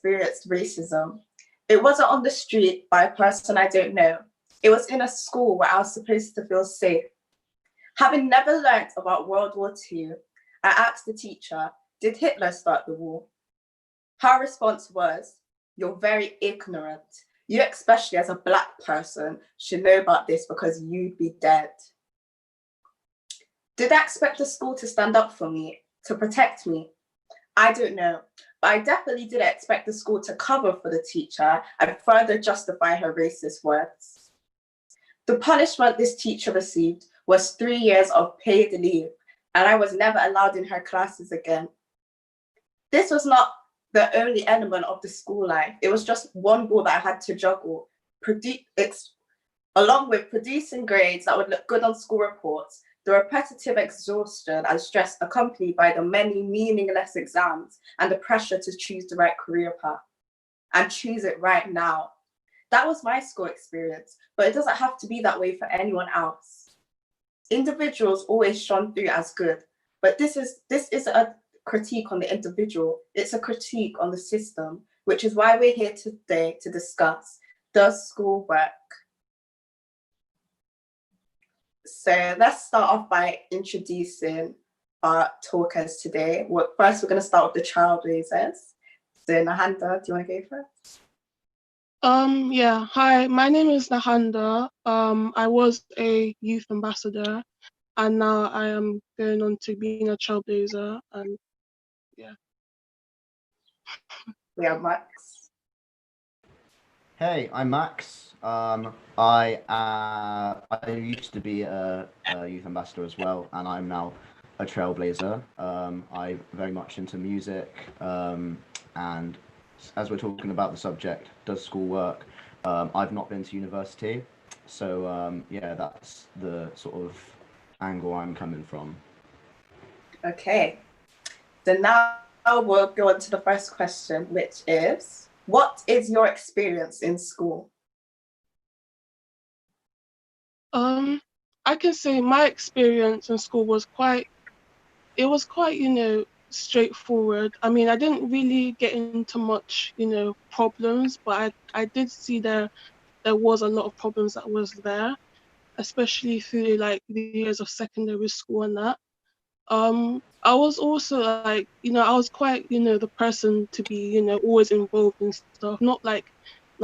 experienced racism. It wasn't on the street by a person I don't know. It was in a school where I was supposed to feel safe. Having never learnt about World War II, I asked the teacher, did Hitler start the war? Her response was, you're very ignorant. You, especially as a Black person, should know about this because you'd be dead. Did I expect the school to stand up for me, to protect me? I don't know, but I definitely didn't expect the school to cover for the teacher and further justify her racist words. The punishment this teacher received was 3 years of paid leave, and I was never allowed in her classes again. This was not the only element of the school life. It was just one ball that I had to juggle, along with producing grades that would look good on school reports, the repetitive exhaustion and stress accompanied by the many meaningless exams and the pressure to choose the right career path and choose it right now. That was my school experience, but it doesn't have to be that way for anyone else. Individuals always shone through as good, but this is a critique on the individual. It's a critique on the system, which is why we're here today to discuss, does school work? So let's start off by introducing our talkers today. First, we're going to start with the Trailblazers. So Nehanda, do you want to go first? Yeah, hi, my name is Nehanda. I was a youth ambassador and now I am going on to being a trailblazer and yeah. Yeah, Max. Hey, I'm Max. I used to be a youth ambassador as well, and I'm now a trailblazer. I'm very much into music, and as we're talking about the subject, does school work? I've not been to university, so yeah, that's the sort of angle I'm coming from. Okay, so now we'll go on to the first question, which is, what is your experience in school? I can say my experience in school was quite, straightforward. I mean, I didn't really get into much, problems, but I did see there was a lot of problems that was there, especially through like the years of secondary school and that. I was also like, I was quite, the person to be, always involved in stuff, not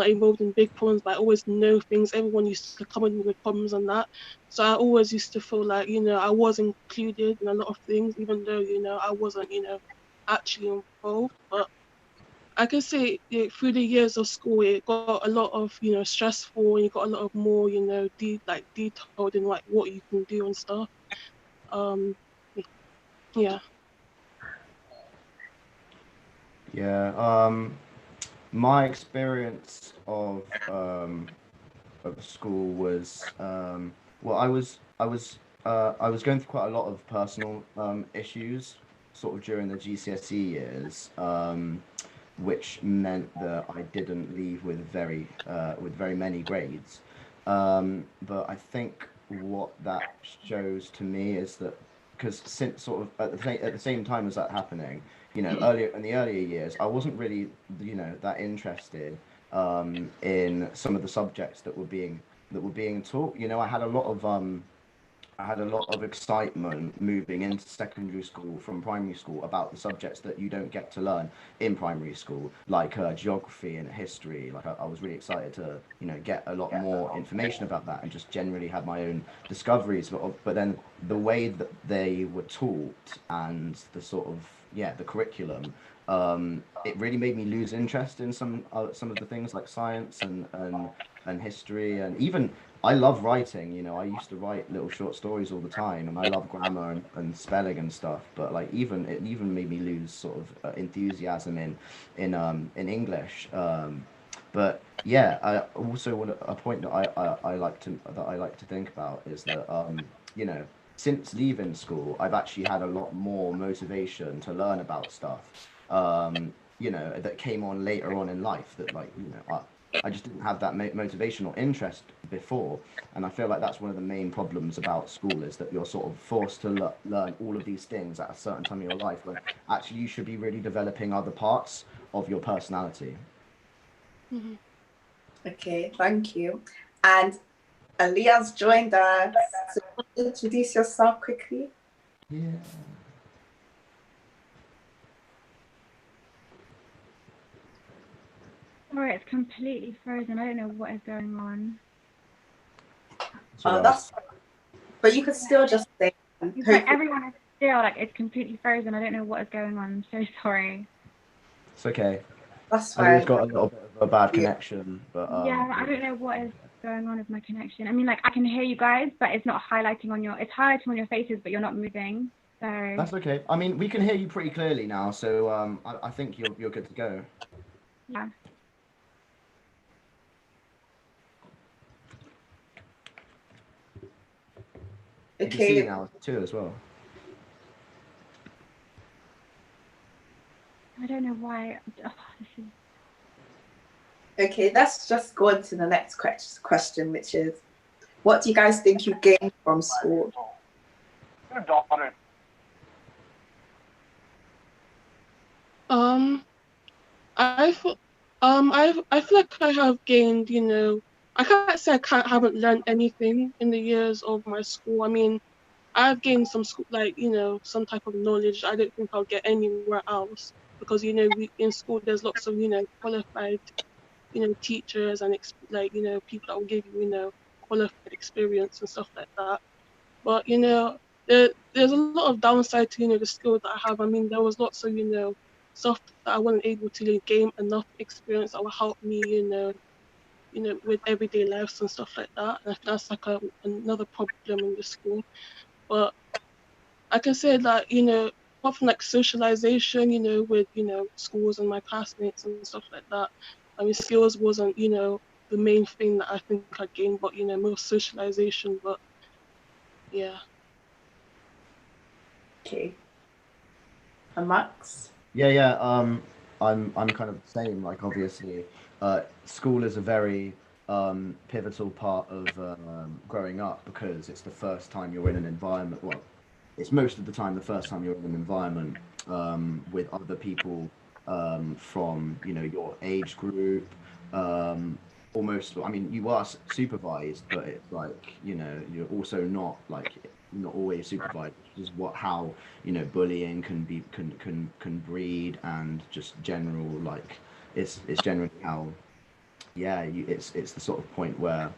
involved in big problems, but I always know things. Everyone used to come in with problems and that. So I always used to feel like, I was included in a lot of things, even though, I wasn't, actually involved. But I can say through the years of school, it got a lot of, stressful, and you got a lot of more, detailed in like what you can do and stuff. Um, yeah. Yeah. My experience of school was well, I was going through quite a lot of personal issues sort of during the GCSE years, which meant that I didn't leave with very many grades. But I think what that shows to me is that because since sort of at the same time as that happening, earlier in the earlier years, I wasn't really that interested in some of the subjects that were being taught. I had a lot of excitement moving into secondary school from primary school about the subjects that you don't get to learn in primary school, like geography and history. Like I was really excited to, get a lot more information about that and just generally have my own discoveries. But then the way that they were taught and the sort of, the curriculum, it really made me lose interest in some of the things like science and history, and even I love writing. I used to write little short stories all the time, and I love grammar and spelling and stuff. But like it even made me lose sort of enthusiasm in English. But yeah, I also want a point that I like to think about is that since leaving school, I've actually had a lot more motivation to learn about stuff. That came on later on in life that I just didn't have that motivation or interest before. And I feel like that's one of the main problems about school, is that you're sort of forced to learn all of these things at a certain time in your life, when actually you should be really developing other parts of your personality. Mhm. Okay, thank you. And Aliya's joined us. So introduce yourself quickly. Yeah. Sorry, it's completely frozen. I don't know what is going on. That's fine. But you could still just say. It's like everyone is still like it's completely frozen. I don't know what is going on. I'm so sorry. It's okay. That's I think it's fine. got a little bit of a bad connection, but Yeah, I don't know what is going on with my connection. I mean, like I can hear you guys, but it's not highlighting on your. It's highlighting on your faces, but you're not moving. So that's okay. I mean, we can hear you pretty clearly now, so I think you're good to go. yeah. You can see you Okay. now too as well. I don't know why. Oh, this is... Okay, let's just go on to the next question, which is, what do you guys think you gained from school? I feel, I feel like I have gained, I can't say haven't learned anything in the years of my school. I mean, I've gained some school, like, some type of knowledge I don't think I'll get anywhere else, because, we in school there's lots of, qualified, teachers and people that will give you, qualified experience and stuff like that. But, there's a lot of downside to, the skills that I have. I mean, there was lots of, stuff that I wasn't able to gain enough experience that will help me, with everyday lives and stuff like that. And I think that's like another problem in the school. But I can say that, apart from like socialization, with, schools and my classmates and stuff like that, I mean, skills wasn't, the main thing that I think I gained, but, more socialization. But yeah. Okay. And Max? Yeah. I'm kind of the same. Like, obviously, school is a very pivotal part of growing up, because it's the first time you're in an environment. Well, it's most of the time the first time you're in an environment with other people from your age group. Um, Almost, I mean, you are supervised, but it's like you're also not always supervised, which is how bullying can breed, and just general, like, it's generally how, yeah, it's the sort of point where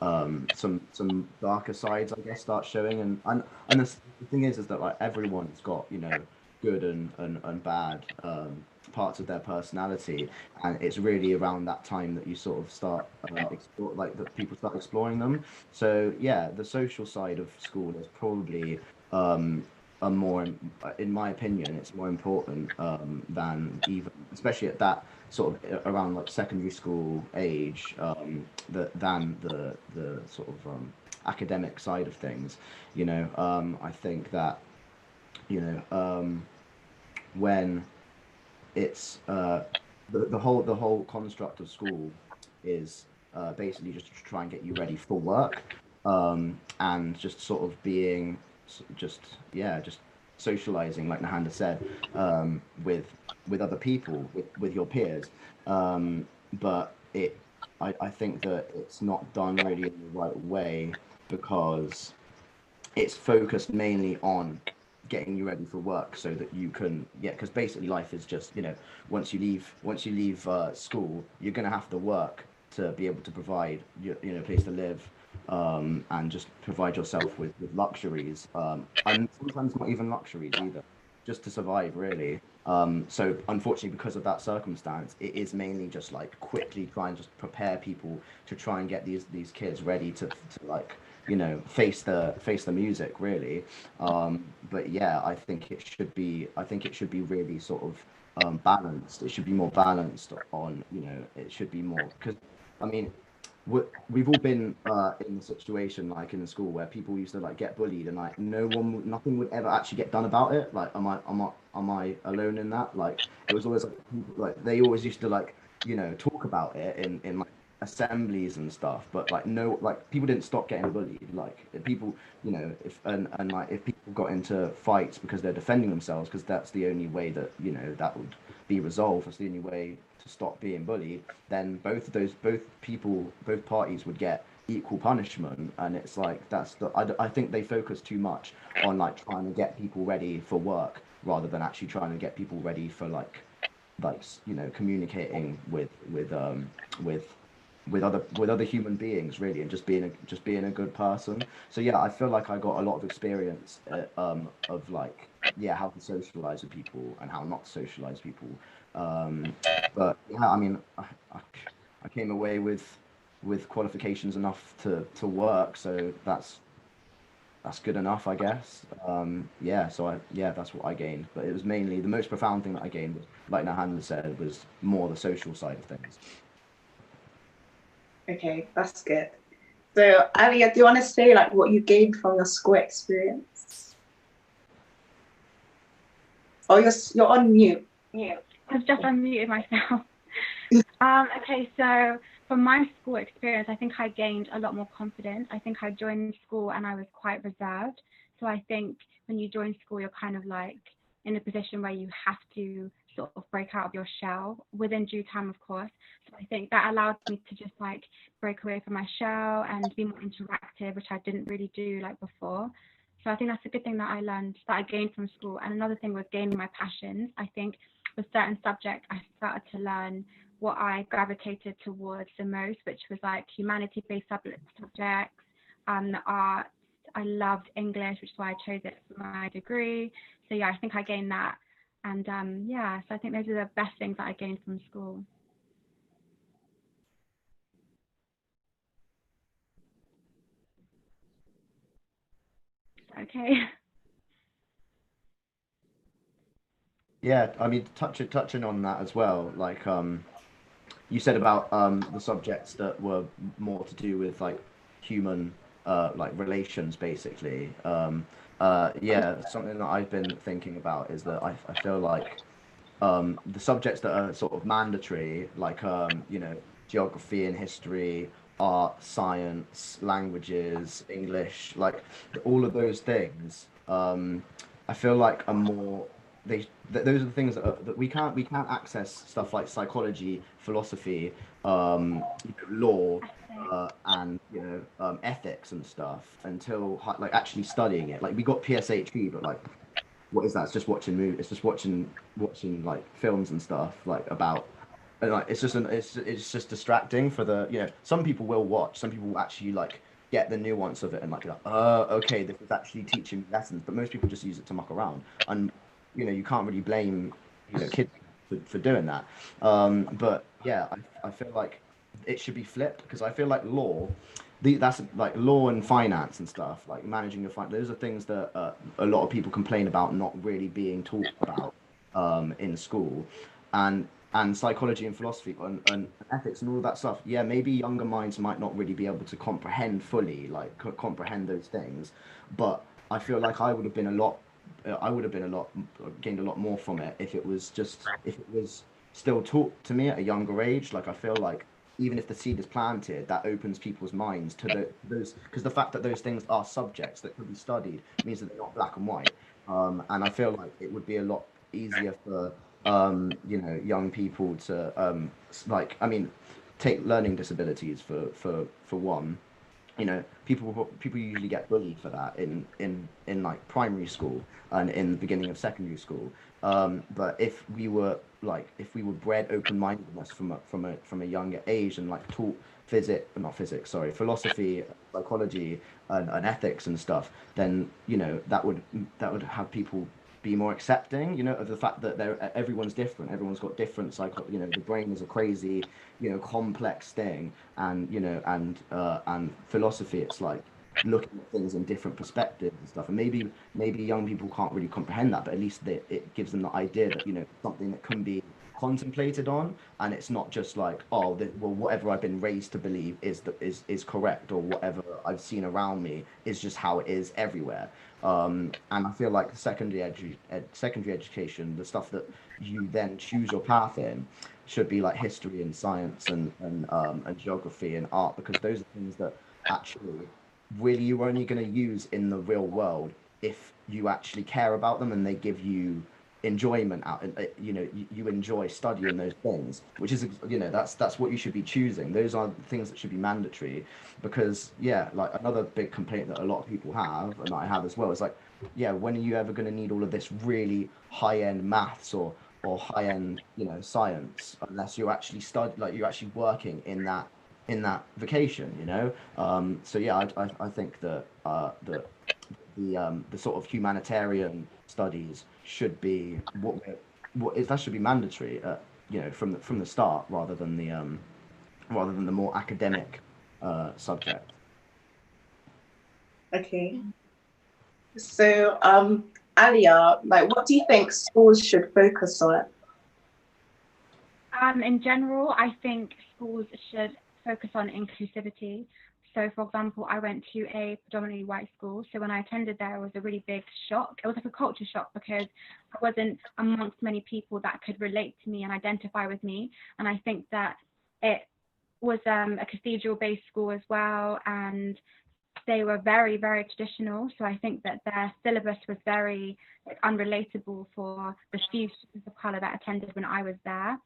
some darker sides, I guess, start showing. And the thing is that, like, everyone's got good and bad parts of their personality, and it's really around that time that you sort of start explore, like, that people start exploring them. So yeah, the social side of school is probably a more, in my opinion, it's more important than, even, especially at that sort of around like secondary school age, than the sort of academic side of things. I think that when it's the whole construct of school is basically just to try and get you ready for work, and just sort of being just, yeah, just socializing, like Nehanda said, with other people, with your peers. But I think that it's not done really in the right way, because it's focused mainly on getting you ready for work, so that you can, yeah, because basically life is just, once you leave school, you're going to have to work to be able to provide your, place to live, and just provide yourself with luxuries, and sometimes not even luxuries either, just to survive, really. So unfortunately, because of that circumstance, it is mainly just like quickly try and just prepare people to try and get these kids ready to like face the music, really. But yeah, I think it should be really sort of balanced. It should be more balanced on, it should be more, because, I mean, we've all been in a situation, like, in the school, where people used to like get bullied, and like nothing would ever actually get done about it. Like, am I alone in that? Like, it was always like, people, like, they always used to, like, talk about it in like assemblies and stuff, but like no, like people didn't stop getting bullied. Like people, you know, if and like if people got into fights because they're defending themselves, because that's the only way that, you know, that would be resolved. That's the only way to stop being bullied. Then both parties would get equal punishment, and it's like I think they focus too much on like trying to get people ready for work rather than actually trying to get people ready for like you know, communicating with other human beings, really, and just being a good person. So yeah, I feel like I got a lot of experience of like, yeah, how to socialize with people and how not to socialize people. um but yeah, I mean, I came away with qualifications enough to work, so that's good enough, I guess. Yeah, so yeah, that's what I gained. But it was mainly the most profound thing that I gained was, like Nehanda said, was more the social side of things. Okay, that's good. So, Aliya, do you want to say like what you gained from your school experience? Oh, you're on mute. Yeah, I've just unmuted myself. Okay, so from my school experience, I think I gained a lot more confidence. I think I joined school and I was quite reserved. So I think when you join school, you're kind of like in a position where you have to sort of break out of your shell within due time, of course. So I think that allowed me to just like break away from my shell and be more interactive, which I didn't really do like before. So I think that's a good thing that I learned, that I gained from school. And another thing was gaining my passions. I think with certain subjects, I started to learn what I gravitated towards the most, which was like humanity-based subjects, the arts. I loved English, which is why I chose it for my degree. So yeah, I think I gained that. And yeah, so I think those are the best things that I gained from school. Okay. Yeah, I mean, touching on that as well, like you said about the subjects that were more to do with like human like relations, basically. Yeah, something that I've been thinking about is that I feel like the subjects that are sort of mandatory, like you know, geography and history, art, science, languages, English, like all of those things, I feel like are more those are the things that we can't access stuff like psychology, philosophy, you know, law, and you know, ethics and stuff until like actually studying it. Like we got PSHE, but like what is that? It's just watching movies. It's just watching like films and stuff like about. And like it's just distracting for the, you know, some people will watch, some people will actually like get the nuance of it and like be like, okay, this is actually teaching me lessons, but most people just use it to muck around. And you know, you can't really blame, you know, kids for doing that. But yeah, I feel like it should be flipped, because I feel like law, that's like law and finance and stuff, like managing your those are things that a lot of people complain about not really being taught about in school. And psychology and philosophy and ethics and all that stuff, yeah, maybe younger minds might not really be able to comprehend fully, like comprehend those things. But I feel like I would have been a lot gained a lot more from it if it was still taught to me at a younger age. Like I feel like even if the seed is planted, that opens people's minds to those, because the fact that those things are subjects that could be studied means that they're not black and white. And I feel like it would be a lot easier for you know, young people to like, I mean, take learning disabilities for one. You know, people usually get bullied for that in like primary school and in the beginning of secondary school. But if we were bred open-mindedness from a younger age and like taught not physics, sorry, philosophy, psychology, and ethics and stuff, then you know that would have people be more accepting, you know, of the fact that everyone's different, everyone's got different you know, the brain is a crazy, you know, complex thing. And you know, and philosophy, it's like looking at things in different perspectives and stuff. And maybe young people can't really comprehend that, but at least it gives them the idea that, you know, something that can be contemplated on, and it's not just like, oh, well, whatever I've been raised to believe is correct, or whatever I've seen around me is just how it is everywhere. And I feel like secondary education, the stuff that you then choose your path in, should be like history and science and geography and art, because those are things that actually really you're only going to use in the real world if you actually care about them and they give you enjoyment out. You know, you enjoy studying those things, which is, you know, that's what you should be choosing. Those are the things that should be mandatory, because yeah, like another big complaint that a lot of people have, and I have as well, is like, yeah, when are you ever going to need all of this really high-end maths or high-end, you know, science, unless you're actually like you're actually working in that vocation, you know? So yeah, I think that the sort of humanitarian studies should be that should be mandatory, you know, from the start, rather than the more academic subject. Okay. So, Aliya, like, what do you think schools should focus on? In general, I think schools should focus on inclusivity. So, for example, I went to a predominantly white school. So when I attended there, it was a really big shock. It was like a culture shock, because I wasn't amongst many people that could relate to me and identify with me. And I think that it was a cathedral-based school as well, and they were very, very traditional. So I think that their syllabus was very unrelatable for the few students of colour that attended when I was there.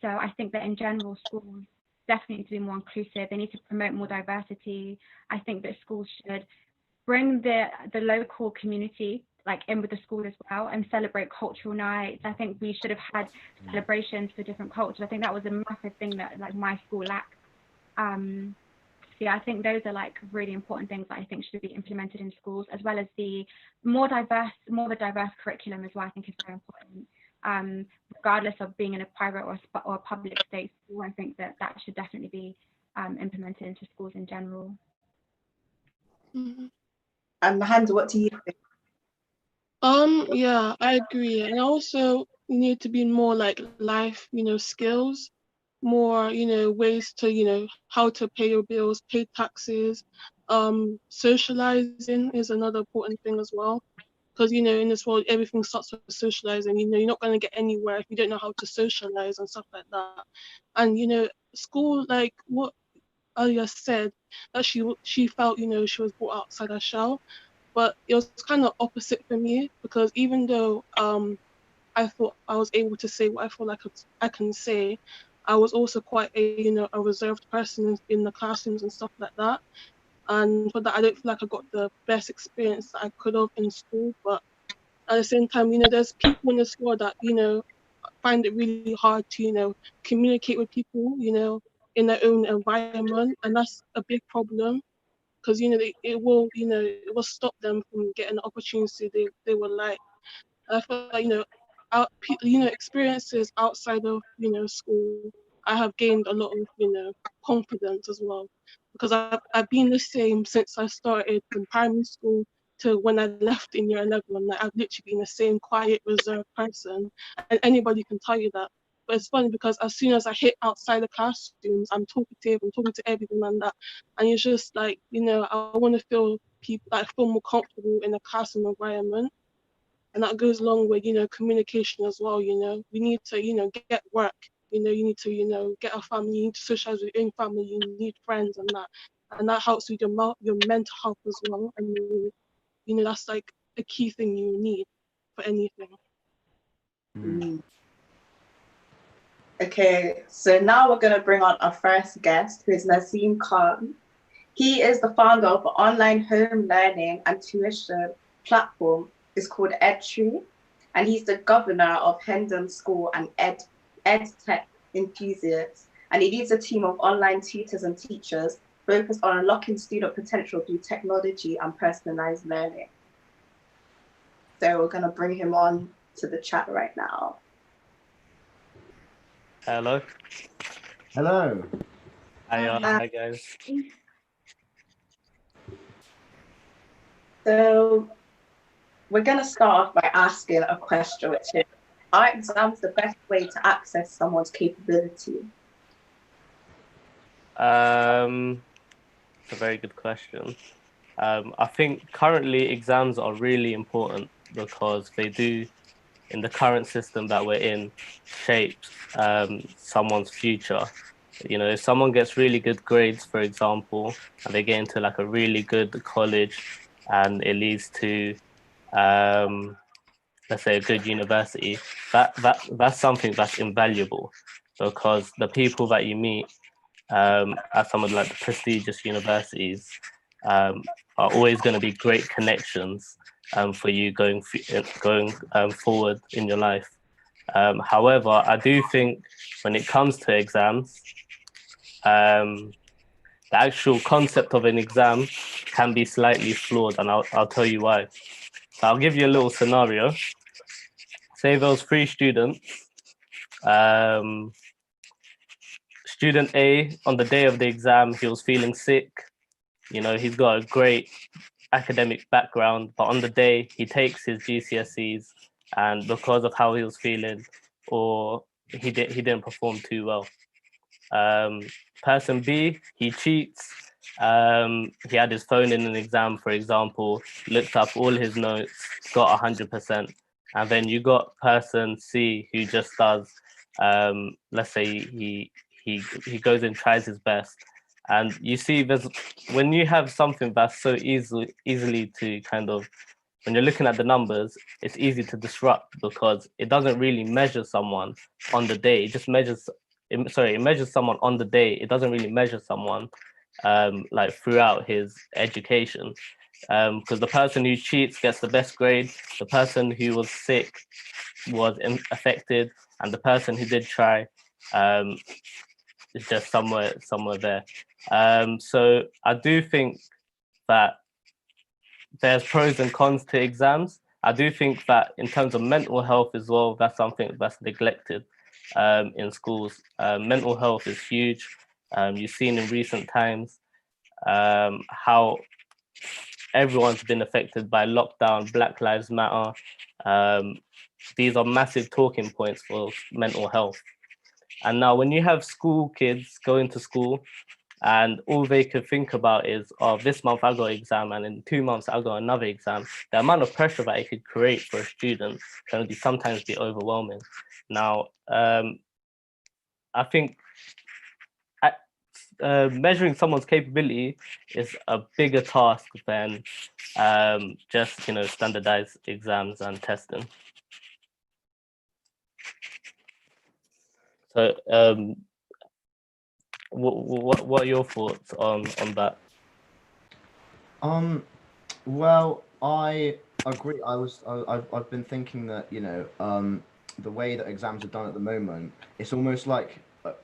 So I think that in general, schools definitely need to be more inclusive. They need to promote more diversity. I think that schools should bring the local community like in with the school as well, and celebrate cultural nights. I think we should have had celebrations for different cultures. I think that was a massive thing that like my school lacked. So yeah, I think those are like really important things that I think should be implemented in schools, as well as the more of a diverse curriculum as well. I think is very important. Regardless of being in a private or a public state school, I think that should definitely be implemented into schools in general. Mm-hmm. And Nehanda, what do you think? Yeah, I agree. And also need to be more like life, skills, more, ways to, how to pay your bills, pay taxes. Socializing is another important thing as well. Because, in this world, everything starts with socializing. You're not going to get anywhere if you don't know how to socialize and stuff like that. And, school, like what Aliya said, that she felt, she was brought outside her shell. But it was kind of opposite for me, because even though I thought I was able to say what I feel like I can say, I was also quite a reserved person in the classrooms and stuff like that. And for that, I don't feel like I got the best experience that I could have in school. But at the same time, there's people in this world that, find it really hard to, communicate with people, in their own environment. And that's a big problem, because, it will stop them from getting the opportunity they would like. And I feel like, experiences outside of, school, I have gained a lot of, confidence as well, because I've been the same since I started in primary school to when I left in year 11. Like, I've literally been the same quiet, reserved person, and anybody can tell you that. But it's funny, because as soon as I hit outside the classrooms, I'm talkative, I'm talking to everyone and that, and it's just like, I want to feel feel more comfortable in a classroom environment. And that goes along with, communication as well. We need to, get work. You need to, get a family. You need to socialize with your own family. You need friends and that helps with your mental health as well. And that's like a key thing you need for anything. Okay, so now we're going to bring on our first guest, who is Nasim Khan. He is the founder of the online home learning and tuition platform. It's called EdTree, and he's the governor of Hendon School and EdTech enthusiasts. And he leads a team of online tutors and teachers focused on unlocking student potential through technology and personalized learning. So we're going to bring him on to the chat right now. Hello. Hello. Hi guys. So we're going to start off by asking a question, which is, are exams the best way to access someone's capability? It's a very good question. I think currently exams are really important because they do in the current system that we're in shapes someone's future. You know, if someone gets really good grades, for example, and they get into like a really good college, and it leads to, let's say, a good university, that's something that's invaluable, because the people that you meet at some of like the prestigious universities are always going to be great connections for you going forward in your life. However, I do think when it comes to exams, the actual concept of an exam can be slightly flawed, and I'll tell you why. So I'll give you a little scenario. Say there was 3 students. Student A, on the day of the exam, he was feeling sick. You know, he's got a great academic background, but on the day he takes his GCSEs, and because of how he was feeling, or he didn't perform too well. Person B, he cheats. He had his phone in an exam, for example, looked up all his notes, got 100%. And then you got person C, who just does, let's say he goes and tries his best. And you see, when you have something that's so easily to kind of, when you're looking at the numbers, it's easy to disrupt, because it doesn't really measure someone on the day. It just measures, it measures someone on the day. It doesn't really measure someone like throughout his education. Because the person who cheats gets the best grade, the person who was sick was affected, and the person who did try is just somewhere there. So I do think that there's pros and cons to exams. I do think that in terms of mental health as well, that's something that's neglected in schools. Mental health is huge. You've seen in recent times how everyone's been affected by lockdown, Black Lives Matter. These are massive talking points for mental health. And now when you have school kids going to school and all they could think about is, oh, this month I got an exam and in 2 months I got another exam, the amount of pressure that it could create for a student can sometimes be overwhelming. Now, I think measuring someone's capability is a bigger task than just, you know, standardized exams and testing. So what are your thoughts on that? Well, I agree. I've been thinking that, you know, the way that exams are done at the moment, it's almost like a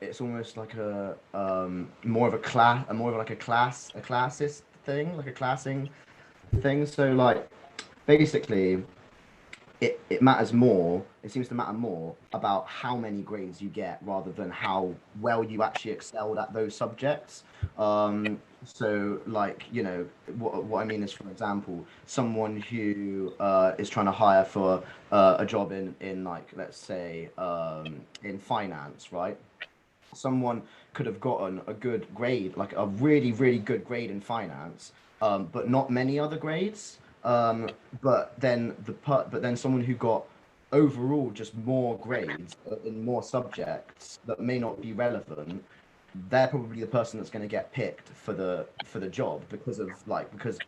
more of a classist thing, like a classing thing. So like basically it matters more, it seems to matter more about how many grades you get rather than how well you actually excelled at those subjects. So like, you know, what I mean is, for example, someone who is trying to hire for a job in like, let's say, in finance, right? Someone could have gotten a good grade, like a really, really good grade in finance, but not many other grades. But then someone who got overall just more grades in more subjects that may not be relevant, they're probably the person that's going to get picked for the job because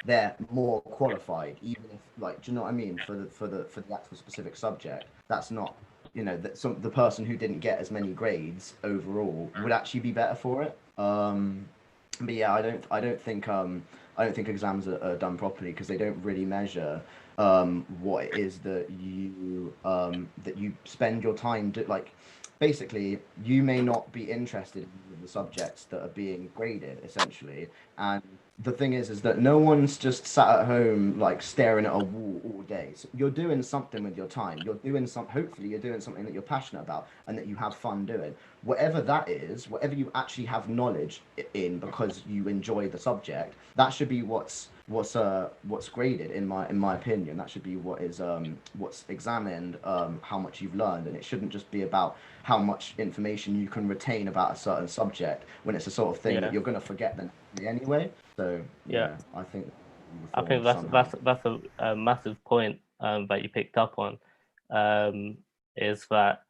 they're more qualified, even if, like, do you know what I mean, for the actual specific subject. That's not, you know, that the person who didn't get as many grades overall would actually be better for it. But yeah, I don't think exams are done properly, because they don't really measure what it is that you spend your time like. Basically, you may not be interested in the subjects that are being graded, essentially. And the thing is that no one's just sat at home like staring at a wall all day. So you're doing something with your time. Hopefully you're doing something that you're passionate about and that you have fun doing. Whatever that is, whatever you actually have knowledge in because you enjoy the subject, that should be what's graded, in my opinion. That should be what's examined, how much you've learned, and it shouldn't just be about how much information you can retain about a certain subject, when it's the sort of thing that you're going to forget then anyway. So yeah, I think that's a massive point that you picked up on. is that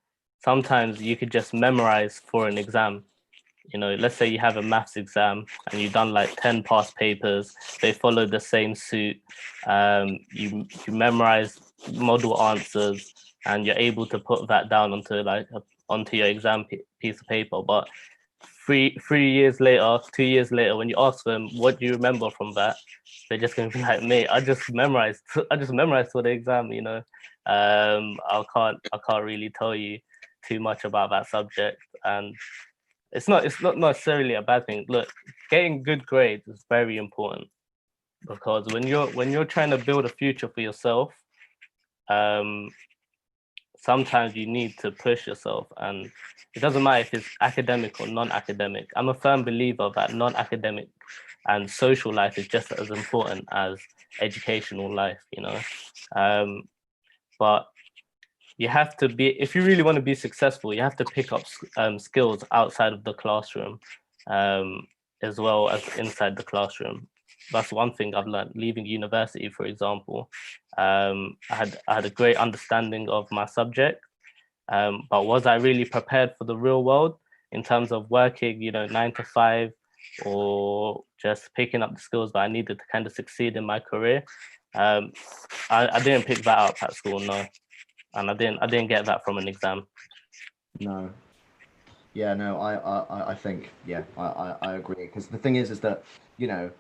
sometimes you could just memorize for an exam. You know, let's say you have a maths exam and you've done like 10 past papers, they follow the same suit. You memorize model answers and you're able to put that down onto your exam piece of paper. But 3 years later, 2 years later, when you ask them, what do you remember from that? They're just going to be like, mate, I just memorized for the exam, you know. I can't really tell you too much about that subject. And it's not necessarily a bad thing. Look, getting good grades is very important, because when you're trying to build a future for yourself, sometimes you need to push yourself, and it doesn't matter if it's academic or non-academic. I'm a firm believer that non-academic and social life is just as important as educational life, you know. But you have to be, if you really want to be successful, you have to pick up skills outside of the classroom, as well as inside the classroom. That's one thing I've learned leaving university, for example. I had a great understanding of my subject, but was I really prepared for the real world in terms of working, you know, 9 to 5, or just picking up the skills that I needed to kind of succeed in my career? I didn't pick that up at school, no. And I didn't get that from an exam. No. Yeah, no, I think, yeah, I agree. Because the thing is that, you know,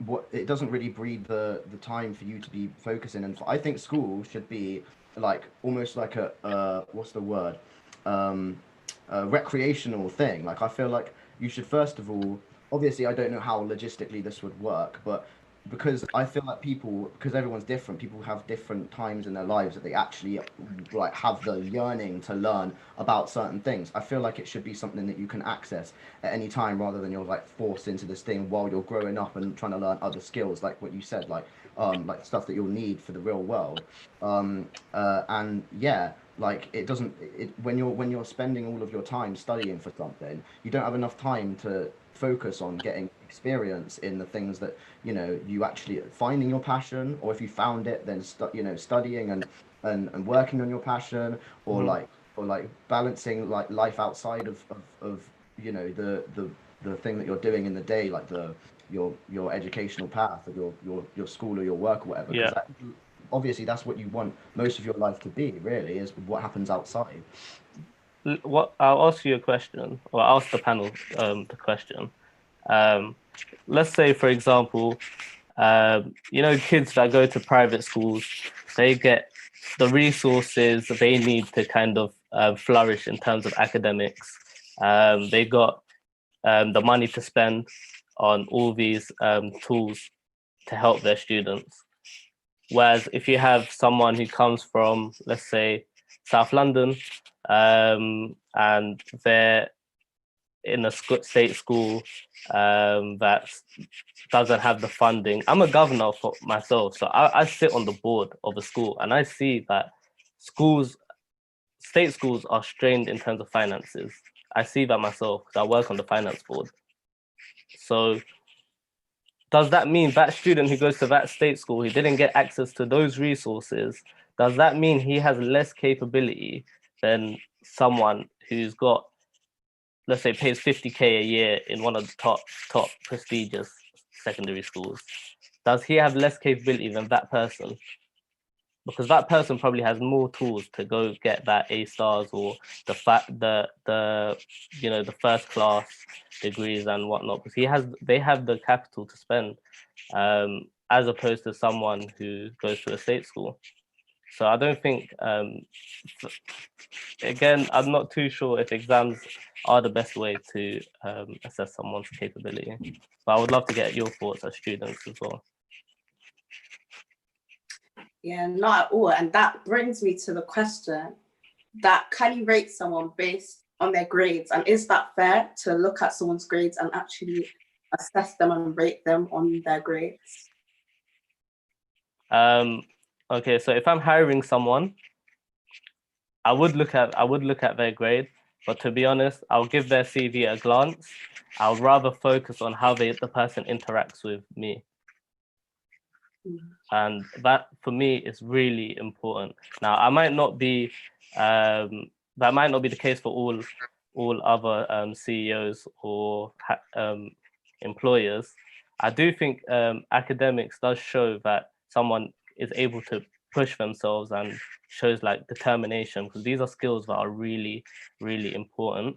what it doesn't really breed the time for you to be focusing. And I think school should be like almost like a what's the word? A recreational thing. Like I feel like you should first of all, obviously I don't know how logistically this would work, but because I feel like because everyone's different, people have different times in their lives that they actually like have the yearning to learn about certain things. I feel like it should be something that you can access at any time, rather than you're like forced into this thing while you're growing up and trying to learn other skills, like what you said, like stuff that you'll need for the real world. And yeah, like when you're spending all of your time studying for something, you don't have enough time to focus on getting experience in the things that, you know, you actually finding your passion, or if you found it, then studying and working on your passion, or like balancing like life outside of you know the thing that you're doing in the day, like your educational path, or your school or your work or whatever. Yeah. Obviously that's what you want most of your life to be, really, is what happens outside. I'll ask you a question, or I'll ask the panel the question. Let's say, for example, you know, kids that go to private schools, they get the resources they need to kind of flourish in terms of academics. They got the money to spend on all these tools to help their students. Whereas if you have someone who comes from, let's say, South London, and they're in a state school that doesn't have the funding. I'm a governor for myself, so I sit on the board of a school, and I see that state schools are strained in terms of finances. I see that myself because I work on the finance board. So does that mean that student who goes to that state school, who didn't get access to those resources, does that mean he has less capability than someone who's got, let's say, pays 50K a year in one of the top prestigious secondary schools? Does he have less capability than that person? Because that person probably has more tools to go get that A stars, or the you know, the first class degrees and whatnot, because they have the capital to spend, as opposed to someone who goes to a state school. So I don't think, again, I'm not too sure if exams are the best way to assess someone's capability. But I would love to get your thoughts as students as well. Yeah, not at all. And that brings me to the question that, can you rate someone based on their grades? And is that fair to look at someone's grades and actually assess them and rate them on their grades? Okay, so if I'm hiring someone, I would look at their grade, but to be honest, I'll give their CV a glance. I'll rather focus on how the person interacts with me. And that for me is really important. Now, I might not be that might not be the case for all other CEOs or employers. I do think academics does show that someone is able to push themselves and shows like determination, because these are skills that are really, really important.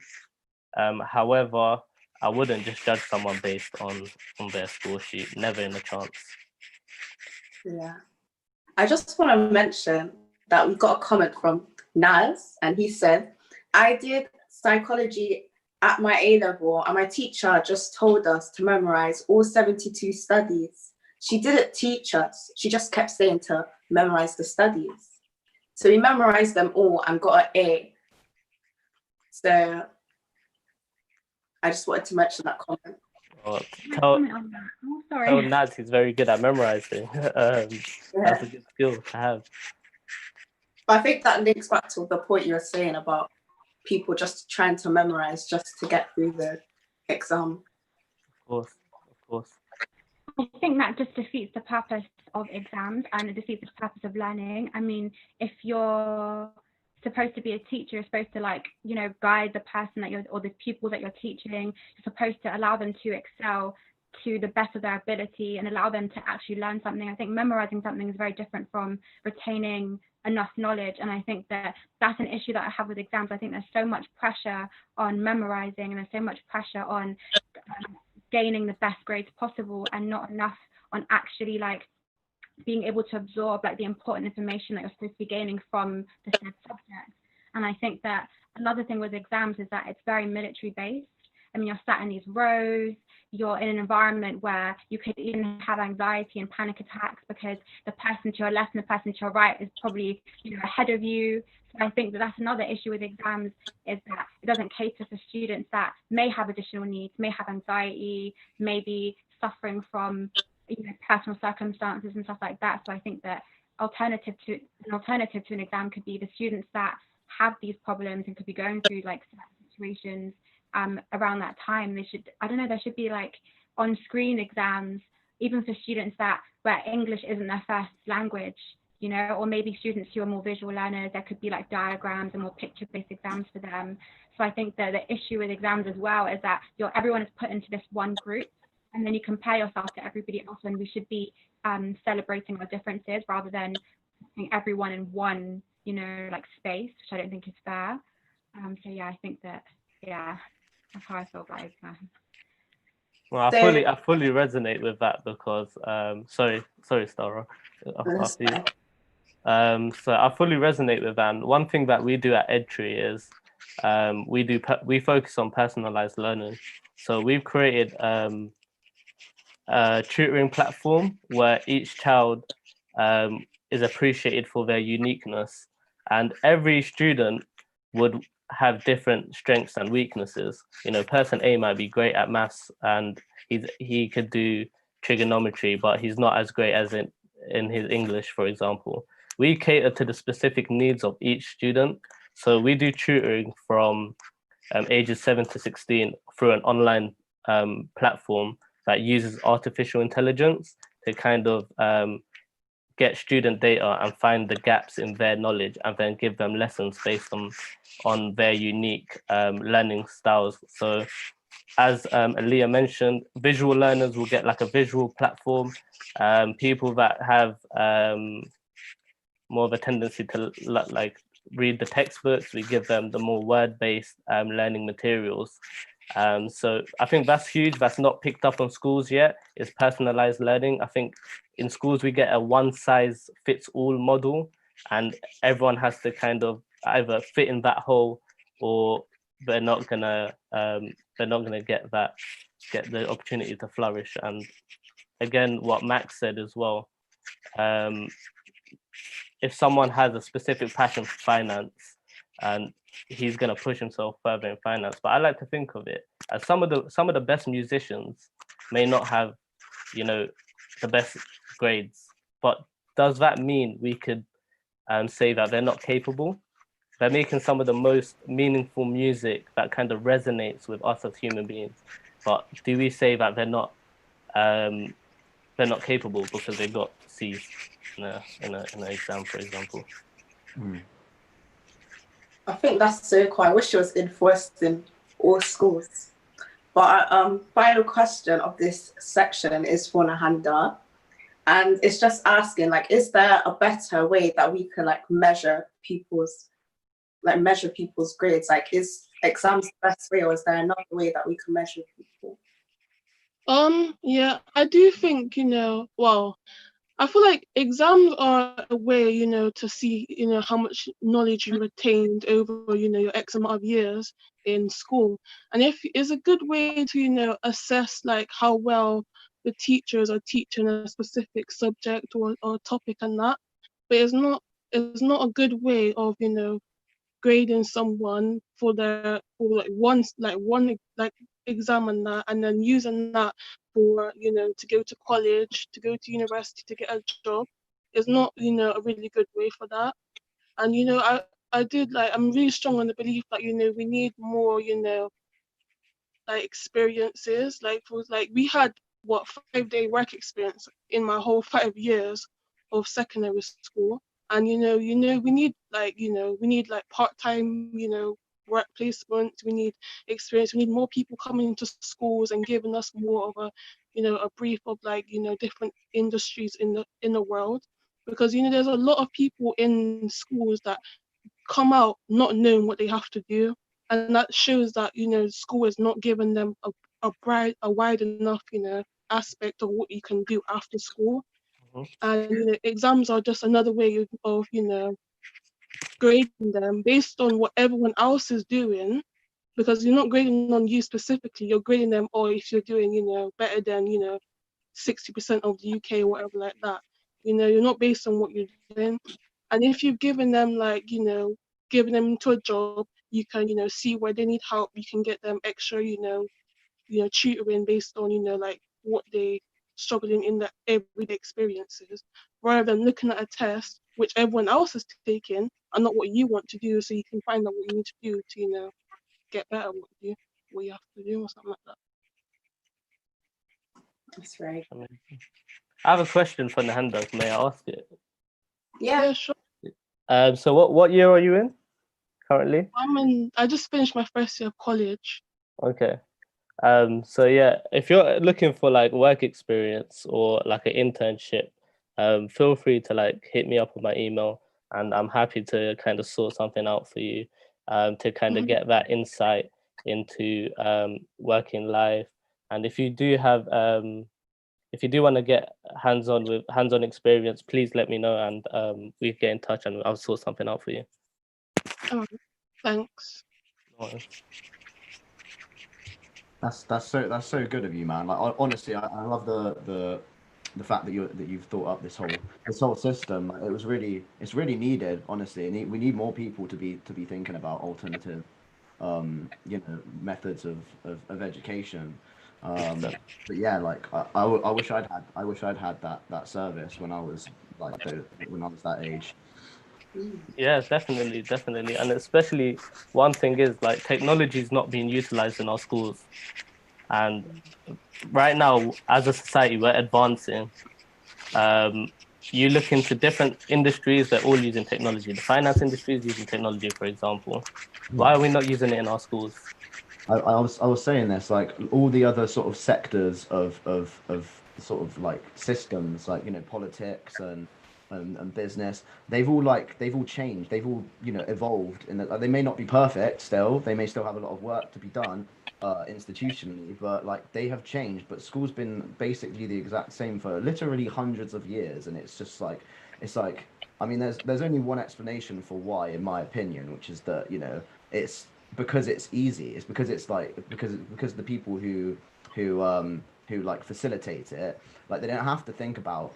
However, I wouldn't just judge someone based on their score sheet. Never in a chance. Yeah. I just want to mention that we got a comment from Naz, and he said, I did psychology at my A level, and my teacher just told us to memorize all 72 studies. She didn't teach us, she just kept saying to memorize the studies. So we memorized them all and got an A. So I just wanted to mention that comment. Oh, Oh, tell sorry. Naz he's very good at memorizing. That's a good skill to have. But I think that links back to the point you were saying about people just trying to memorize just to get through the exam. Of course. I think that just defeats the purpose of exams, and it defeats the purpose of learning. I mean, if you're supposed to be a teacher, you're supposed to, like, you know, guide the person that you're, or the pupils that you're teaching. You're supposed to allow them to excel to the best of their ability and allow them to actually learn something. I think memorizing something is very different from retaining enough knowledge, and I think that that's an issue that I have with exams. I think there's so much pressure on memorizing, and there's so much pressure on gaining the best grades possible, and not enough on actually like being able to absorb like the important information that you're supposed to be gaining from the said subject. And I think that another thing with exams is that it's very military based. I mean, you're sat in these rows, you're in an environment where you could even have anxiety and panic attacks because the person to your left and the person to your right is probably, you know, ahead of you. So I think that that's another issue with exams, is that it doesn't cater for students that may have additional needs, may have anxiety, may be suffering from, you know, personal circumstances and stuff like that. So I think that an alternative to an exam could be the students that have these problems and could be going through like situations around that time. They should, I don't know, there should be like on-screen exams, even for students that where English isn't their first language, you know, or maybe students who are more visual learners, there could be like diagrams and more picture-based exams for them. So I think that the issue with exams as well is that everyone is put into this one group, and then you compare yourself to everybody else, and we should be celebrating our differences rather than putting everyone in one, you know, like space, which I don't think is fair. So yeah, I think that, yeah, that's how I feel about exams. Well, I fully resonate with that because sorry, Stara. After you. So I fully resonate with that. And one thing that we do at EdTree is we focus on personalized learning. So we've created a tutoring platform where each child is appreciated for their uniqueness, and every student would have different strengths and weaknesses. You know, person A might be great at maths and he could do trigonometry, but he's not as great as in his English, for example. We cater to the specific needs of each student. So we do tutoring from ages 7 to 16 through an online platform that uses artificial intelligence to kind of get student data and find the gaps in their knowledge, and then give them lessons based on their unique learning styles. So as Aliya mentioned, visual learners will get like a visual platform. People that have more of a tendency to like read the textbooks, we give them the more word-based learning materials. So I think that's huge. That's not picked up on schools yet, is personalized learning. I think in schools we get a one-size-fits-all model, and everyone has to kind of either fit in that hole, or they're not gonna get the opportunity to flourish. And again, what Max said as well, if someone has a specific passion for finance, and he's going to push himself further in finance. But I like to think of it as some of the best musicians may not have, you know, the best grades, but does that mean we could say that they're not capable? They're making some of the most meaningful music that kind of resonates with us as human beings. But do we say that they're not they're not capable because they got C's in an exam, for example. I think that's so cool. I wish it was enforced in all schools. But final question of this section is for Nehanda. And it's just asking, like, is there a better way that we can like measure people's grades? Like, is exams the best way, or is there another way that we can measure people? Yeah, I do think, well, I feel like exams are a way, to see, how much knowledge you retained over, your X amount of years in school. And if it's a good way to, assess like how well the teachers are teaching a specific subject or topic and that. But it's not a good way of, grading someone for one exam and that, and then using that for to go to college, to go to university, to get a job is not a really good way for that. And I'm really strong on the belief that we need more like experiences, we had 5-day work experience in my whole 5 years of secondary school. And we need part-time work placements. We need experience. We need more people coming into schools and giving us more of a brief of different industries in the world, because there's a lot of people in schools that come out not knowing what they have to do, and that shows that school is not giving them a wide enough aspect of what you can do after school. And exams are just another way of grading them based on what everyone else is doing, because you're not grading on you specifically, you're grading them, or if you're doing better than 60% of the UK or whatever like that. You're not based on what you're doing. And if you've given them giving them to a job, you can see where they need help. You can get them extra tutoring based on what they struggling in the everyday experiences, rather than looking at a test which everyone else is taking and not what you want to do, so you can find out what you need to do to get better, what you have to do or something like that. That's right. I have a question for Nehanda. May I ask it? Yeah, sure. So what year are you in currently? I just finished my first year of college. Okay. So yeah, if you're looking for like work experience or like an internship, feel free to like hit me up on my email, and I'm happy to kind of sort something out for you, to kind of get that insight into working life. And if you do want to get hands-on experience, please let me know, and we get in touch and I'll sort something out for you. Thanks. No worries. That's so good of you, man. Like honestly, I love the fact that you've thought up this whole system. It's really needed, honestly. We need more people to be thinking about alternative methods of education. But yeah, like I wish I'd had that service when I was that age. Yeah, definitely, and especially one thing is like technology is not being utilized in our schools, and right now as a society we're advancing. You look into different industries, they're all using technology. The finance industry is using technology, for example. Why are we not using it in our schools? I was saying this, like all the other sort of sectors of sort of like systems, like politics and business, they've all changed, they've all evolved, and they may not be perfect still, they may still have a lot of work to be done institutionally, but like they have changed. But school's been basically the exact same for literally hundreds of years, and it's just like I mean, there's only one explanation for why, in my opinion, which is that it's because it's easy. It's because it's like because the people who like facilitate it, like they don't have to think about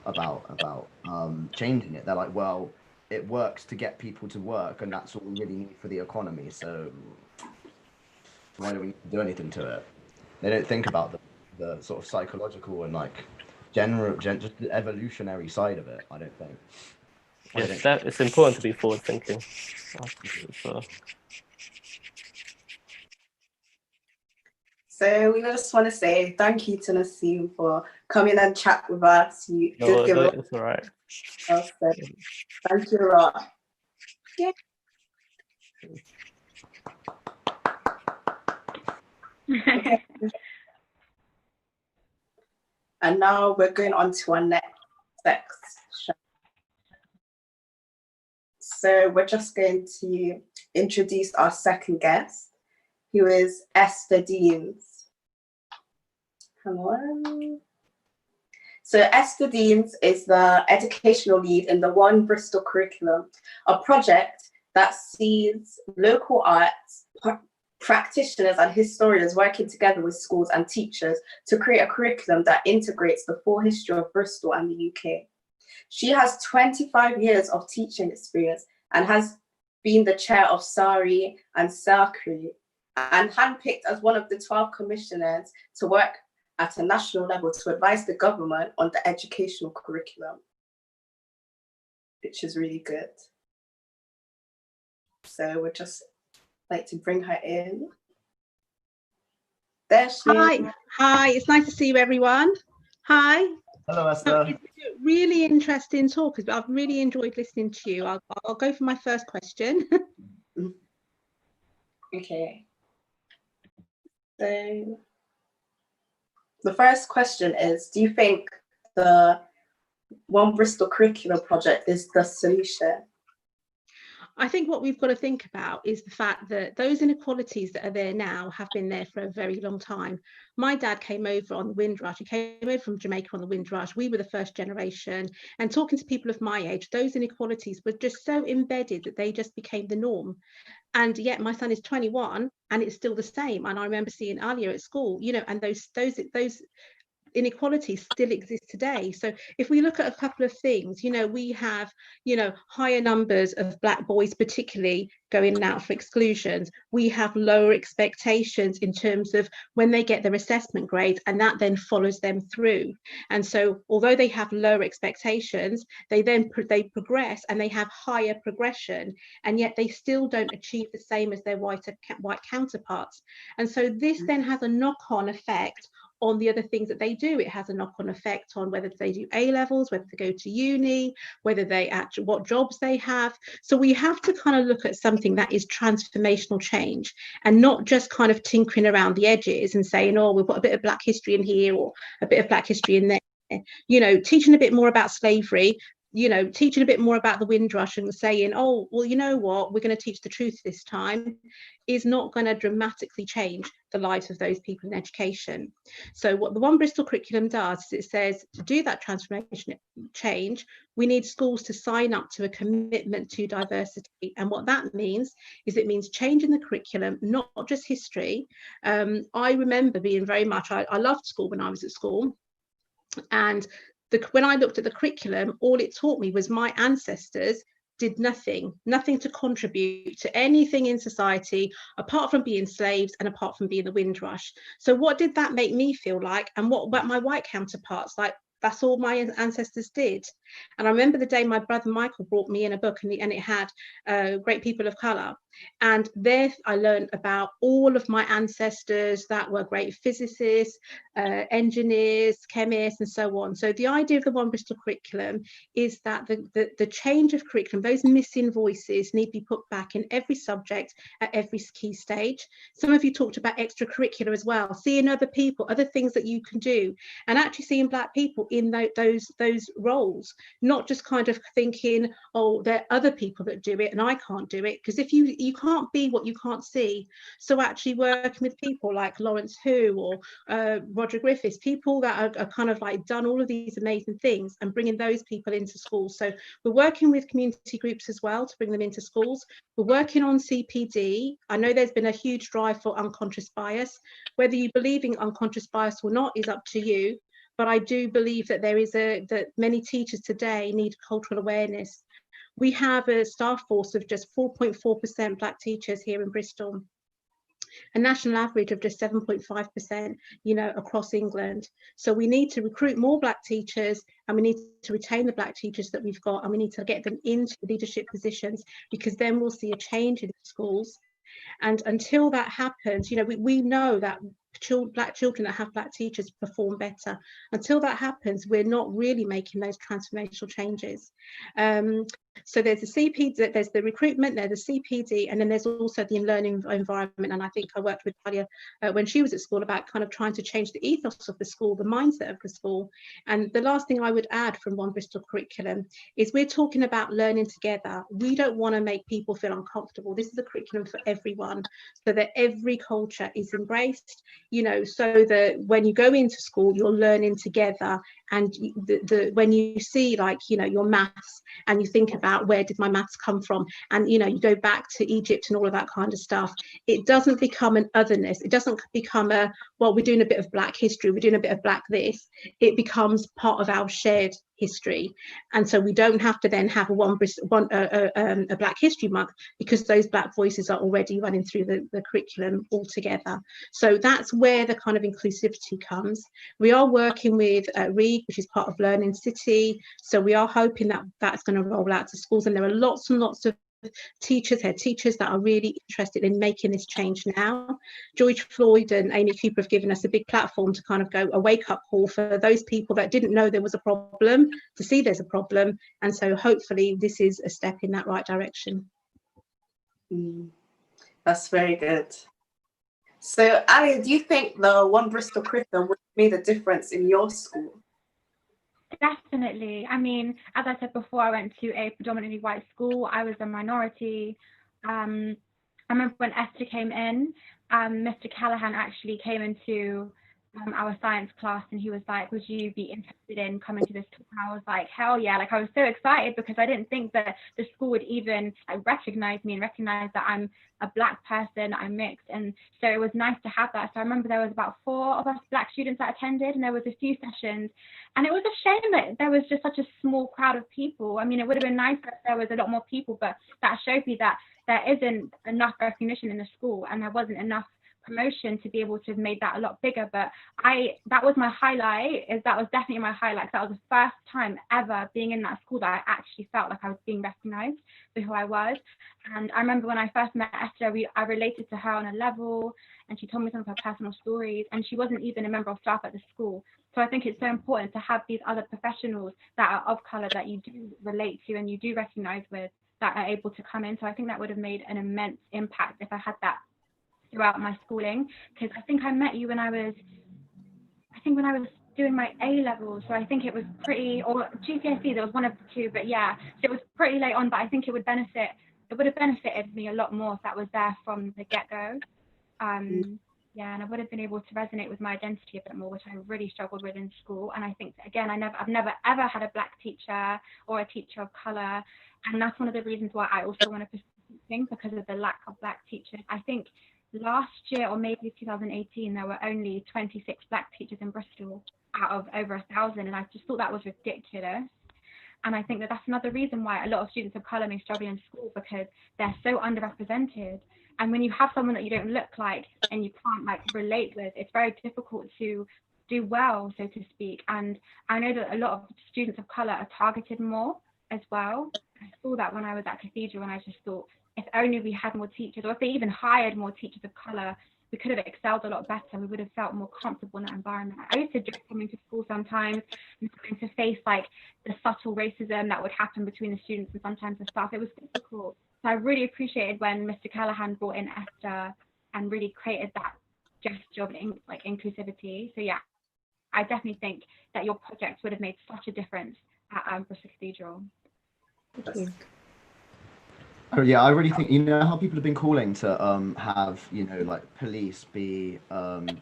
changing it. They're like, well, it works to get people to work, and that's all we really need for the economy. So why do we need to do anything to it? They don't think about the sort of psychological and like just the evolutionary side of it. I don't think. Yes, it's important to be forward thinking. So we just want to say thank you to Nasim for coming and chat with us. You did give us it's all right. so thank you a lot. Yeah. Okay. And now we're going on to our next section. So we're just going to introduce our second guest, who is Esther Deans. Hello. So Esther Deans is the educational lead in the One Bristol Curriculum, a project that sees local arts practitioners and historians working together with schools and teachers to create a curriculum that integrates the full history of Bristol and the UK. She has 25 years of teaching experience and has been the chair of SARI and SACRI, and handpicked as one of the 12 commissioners to work at a national level to advise the government on the educational curriculum, which is really good. So we'd just like to bring her in. There she is. Hi, it's nice to see you, everyone. Hi. Hello, Esther. It's a really interesting talk. I've really enjoyed listening to you. I'll go for my first question. Okay. So the first question is, do you think the One Bristol Curriculum project is the solution? I think what we've got to think about is the fact that those inequalities that are there now have been there for a very long time. My dad came over on the Windrush. He came over from Jamaica on the Windrush. We were the first generation. And talking to people of my age, those inequalities were just so embedded that they just became the norm. And yet my son is 21 and it's still the same. And I remember seeing Aliya at school, you know, and those inequalities still exist today. So if we look at a couple of things, you know, we have, you know, higher numbers of Black boys particularly going out for exclusions. We have lower expectations in terms of when they get their assessment grades, and that then follows them through. And so although they have lower expectations, they progress and they have higher progression, and yet they still don't achieve the same as their white counterparts. And so this then has a knock-on effect on the other things that they do. It has a knock-on effect on whether they do A-levels, whether they go to uni, whether they actually, what jobs they have. So we have to kind of look at something that is transformational change, and not just kind of tinkering around the edges and saying, oh, we've got a bit of Black history in here or a bit of Black history in there. You know, teaching a bit more about slavery, you know, teaching a bit more about the Windrush and saying, oh, well, you know what, we're going to teach the truth this time, is not going to dramatically change the lives of those people in education. So what the One Bristol Curriculum does is it says to do that transformation change, we need schools to sign up to a commitment to diversity. And what that means is it means changing the curriculum, not just history. I remember being very much, I loved school when I was at school. And when I looked at the curriculum, all it taught me was my ancestors did nothing to contribute to anything in society apart from being slaves and apart from being the Windrush. So what did that make me feel like? And what about my white counterparts? Like, that's all my ancestors did. And I remember the day my brother Michael brought me in a book, and it had great people of colour. And there I learned about all of my ancestors that were great physicists, engineers, chemists, and so on. So the idea of the One Bristol Curriculum is that the change of curriculum, those missing voices need to be put back in every subject at every key stage. Some of you talked about extracurricular as well, seeing other people, other things that you can do, and actually seeing Black people in those roles, not just kind of thinking, oh, there are other people that do it and I can't do it, because if you can't be what you can't see. So actually working with people like Lawrence Hu or Roger Griffiths, people that are kind of like done all of these amazing things, and bringing those people into schools. So we're working with community groups as well to bring them into schools. We're working on CPD. I know there's been a huge drive for unconscious bias. Whether you believe in unconscious bias or not is up to you. But I do believe that that many teachers today need cultural awareness. We have a staff force of just 4.4% Black teachers here in Bristol, a national average of just 7.5%, you know, across England. So we need to recruit more Black teachers, and we need to retain the Black teachers that we've got, and we need to get them into leadership positions, because then we'll see a change in schools. And until that happens, you know, we know that black children that have black teachers perform better. Until that happens, we're not really making those transformational changes. So there's the CPD, there's the recruitment, there's the CPD, and then there's also the learning environment. And I think I worked with Aliya when she was at school about kind of trying to change the ethos of the school, the mindset of the school. And the last thing I would add from One Bristol Curriculum is we're talking about learning together. We don't want to make people feel uncomfortable. This is a curriculum for everyone, so that every culture is embraced, you know, so that when you go into school, you're learning together. And when you see, like, you know, your maths, and you think about where did my maths come from, and, you know, you go back to Egypt and all of that kind of stuff, it doesn't become an otherness. It doesn't become a, well, we're doing a bit of black history, we're doing a bit of black this. It becomes part of our shared history. And so we don't have to then have a Black History Month, because those black voices are already running through the curriculum altogether. So that's where the kind of inclusivity comes. We are working with REAG, which is part of Learning City. So we are hoping that that's going to roll out to schools, and there are lots and lots of head teachers that are really interested in making this change now. George Floyd and Amy Cooper have given us a big platform to kind of go a wake-up call for those people that didn't know there was a problem, to see there's a problem. And so hopefully this is a step in that right direction. That's very good. So Aliya, do you think the One Bristol curriculum would have made a difference in your school? Definitely. I mean, as I said before, I went to a predominantly white school. I was a minority. I remember when Esther came in, Mr. Callahan actually came into our science class, and he was like, would you be interested in coming to this talk? And I was like, hell yeah. Like, I was so excited, because I didn't think that the school would even recognize me and recognize that I'm a black person, I'm mixed. And so it was nice to have that. So I remember there was about 4 of us black students that attended, and there was a few sessions, and it was a shame that there was just such a small crowd of people. I mean, it would have been nicer if there was a lot more people, but that showed me that there isn't enough recognition in the school, and there wasn't enough promotion to be able to have made that a lot bigger. But that was my highlight. That was definitely my highlight. That was the first time ever being in that school that I actually felt like I was being recognized for who I was. And I remember when I first met Esther, I related to her on a level, and she told me some of her personal stories, and she wasn't even a member of staff at the school. So I think it's so important to have these other professionals that are of color that you do relate to and you do recognize with, that are able to come in. So I think that would have made an immense impact if I had that throughout my schooling, because I think I met you when I was doing my A levels. So I think it was pretty, or GCSE, there was one of the two, but yeah, so it was pretty late on. But I think it would have benefited me a lot more if that was there from the get-go. Yeah, and I would have been able to resonate with my identity a bit more, which I really struggled with in school. And I think, again, I've never ever had a black teacher or a teacher of color, and that's one of the reasons why I also want to pursue teaching, because of the lack of black teachers. I think last year, or maybe 2018, there were only 26 black teachers in Bristol out of over 1,000, and I just thought that was ridiculous. And I think that that's another reason why a lot of students of colour may struggle in school, because they're so underrepresented. And when you have someone that you don't look like and you can't like relate with, it's very difficult to do well, so to speak. And I know that a lot of students of colour are targeted more as well. I saw that when I was at Cathedral, and I just thought, if only we had more teachers, or if they even hired more teachers of colour, we could have excelled a lot better. We would have felt more comfortable in that environment. I used to dread coming to school sometimes and having to face like the subtle racism that would happen between the students and sometimes the staff. It was difficult. So I really appreciated when Mr. Callahan brought in Esther and really created that gesture of inclusivity. So yeah, I definitely think that your project would have made such a difference at Bristol Cathedral. Thank you. Oh yeah, I really think, you know how people have been calling to have, you know, like police be kind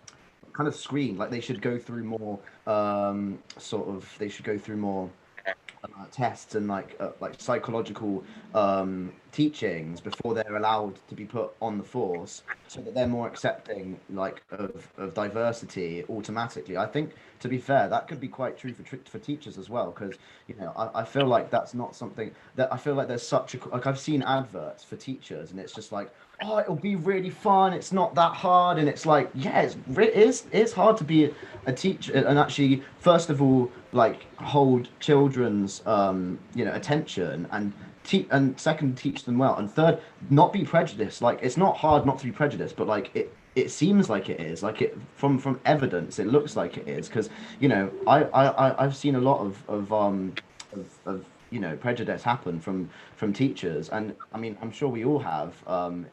of screened, like they should go through more they should go through more tests and like psychological teachings before they're allowed to be put on the force, so that they're more accepting like of diversity automatically. I think, to be fair, that could be quite true for teachers as well, because you know I feel like that's not something that I feel like there's such a, like, I've seen adverts for teachers and it's just like, oh, it'll be really fun, it's not that hard, and it's like, yeah, it's hard to be a teacher and actually, first of all, like hold children's you know, attention, and second, teach them well, and third, not be prejudiced. Like, it's not hard not to be prejudiced, but like it seems like it is, like it from evidence it looks like it is, because I've seen a lot of prejudice happen from teachers, and I mean I'm sure we all have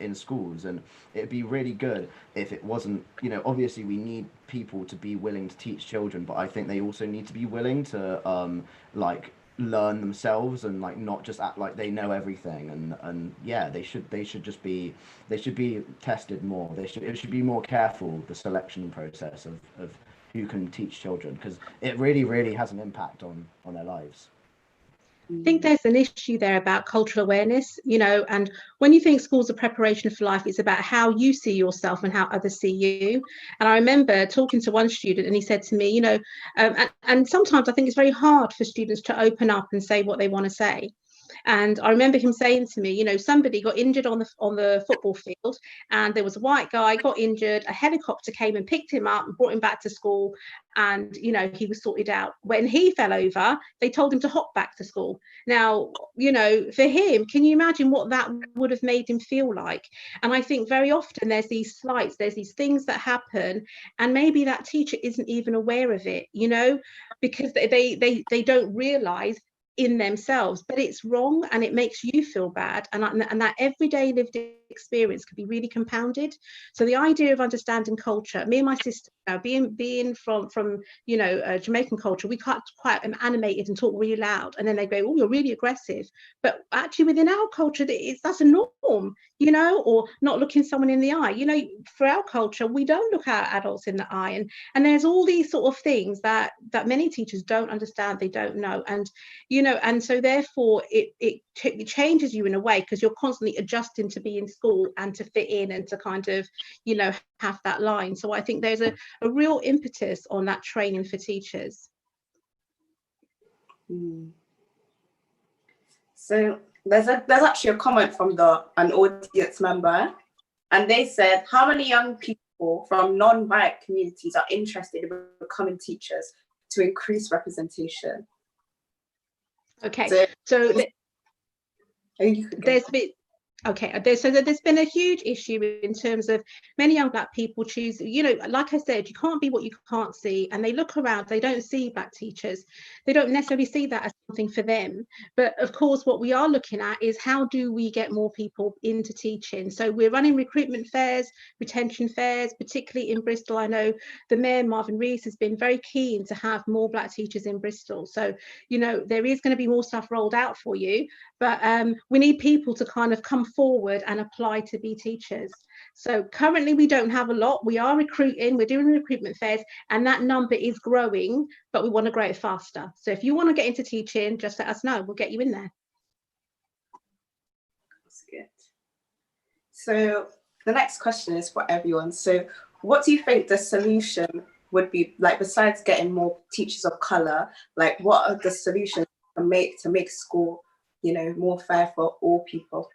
in schools, and it'd be really good if it wasn't, obviously we need people to be willing to teach children, but I think they also need to be willing to like learn themselves, and like not just act like they know everything, and yeah, they should just be, they should be tested more. It should be more careful, the selection process of who can teach children, because it really has an impact on their lives. I think there's an issue there about cultural awareness, and when you think schools are preparation for life, it's about how you see yourself and how others see you. And I remember talking to one student, and he said to me, and sometimes I think it's very hard for students to open up and say what they want to say. And I remember him saying to me, somebody got injured on the football field, and there was a white guy got injured. A helicopter came and picked him up and brought him back to school, and he was sorted out. When he fell over, they told him to hop back to school. Now, for him, can you imagine what that would have made him feel like? And I think very often there's these slights, there's these things that happen, and maybe that teacher isn't even aware of it, because they don't realize in themselves, but it's wrong, and it makes you feel bad, and that everyday lived experience can be really compounded. So the idea of understanding culture, me and my sister, being from Jamaican culture, we quite animated and talk really loud, and then they go, oh, you're really aggressive, but actually within our culture that's a norm, or not looking someone in the eye. For our culture, we don't look our adults in the eye, and there's all these sort of things that many teachers don't understand, they don't know, and and so therefore it changes you in a way, because you're constantly adjusting to be in school and to fit in and to kind of have that line. So I think there's a real impetus on that training for teachers. So there's actually a comment from an audience member, and they said, how many young people from non-white communities are interested in becoming teachers to increase representation? Okay, so there's been there's been a huge issue in terms of many young Black people choose, like I said, you can't be what you can't see, and they look around, they don't see Black teachers, they don't necessarily see that as something for them. But of course, what we are looking at is how do we get more people into teaching. So we're running recruitment fairs, retention fairs, particularly in Bristol. I know the Mayor, Marvin Rees, has been very keen to have more Black teachers in Bristol. So there is going to be more stuff rolled out for you, but we need people to kind of come forward and apply to be teachers. So currently we don't have a lot. We are recruiting, we're doing recruitment fairs, and that number is growing, but we want to grow it faster. So if you want to get into teaching, just let us know, we'll get you in there. That's good. So the next question is for everyone. So what do you think the solution would be, like, besides getting more teachers of color, like what are the solutions to make school more fair for all people,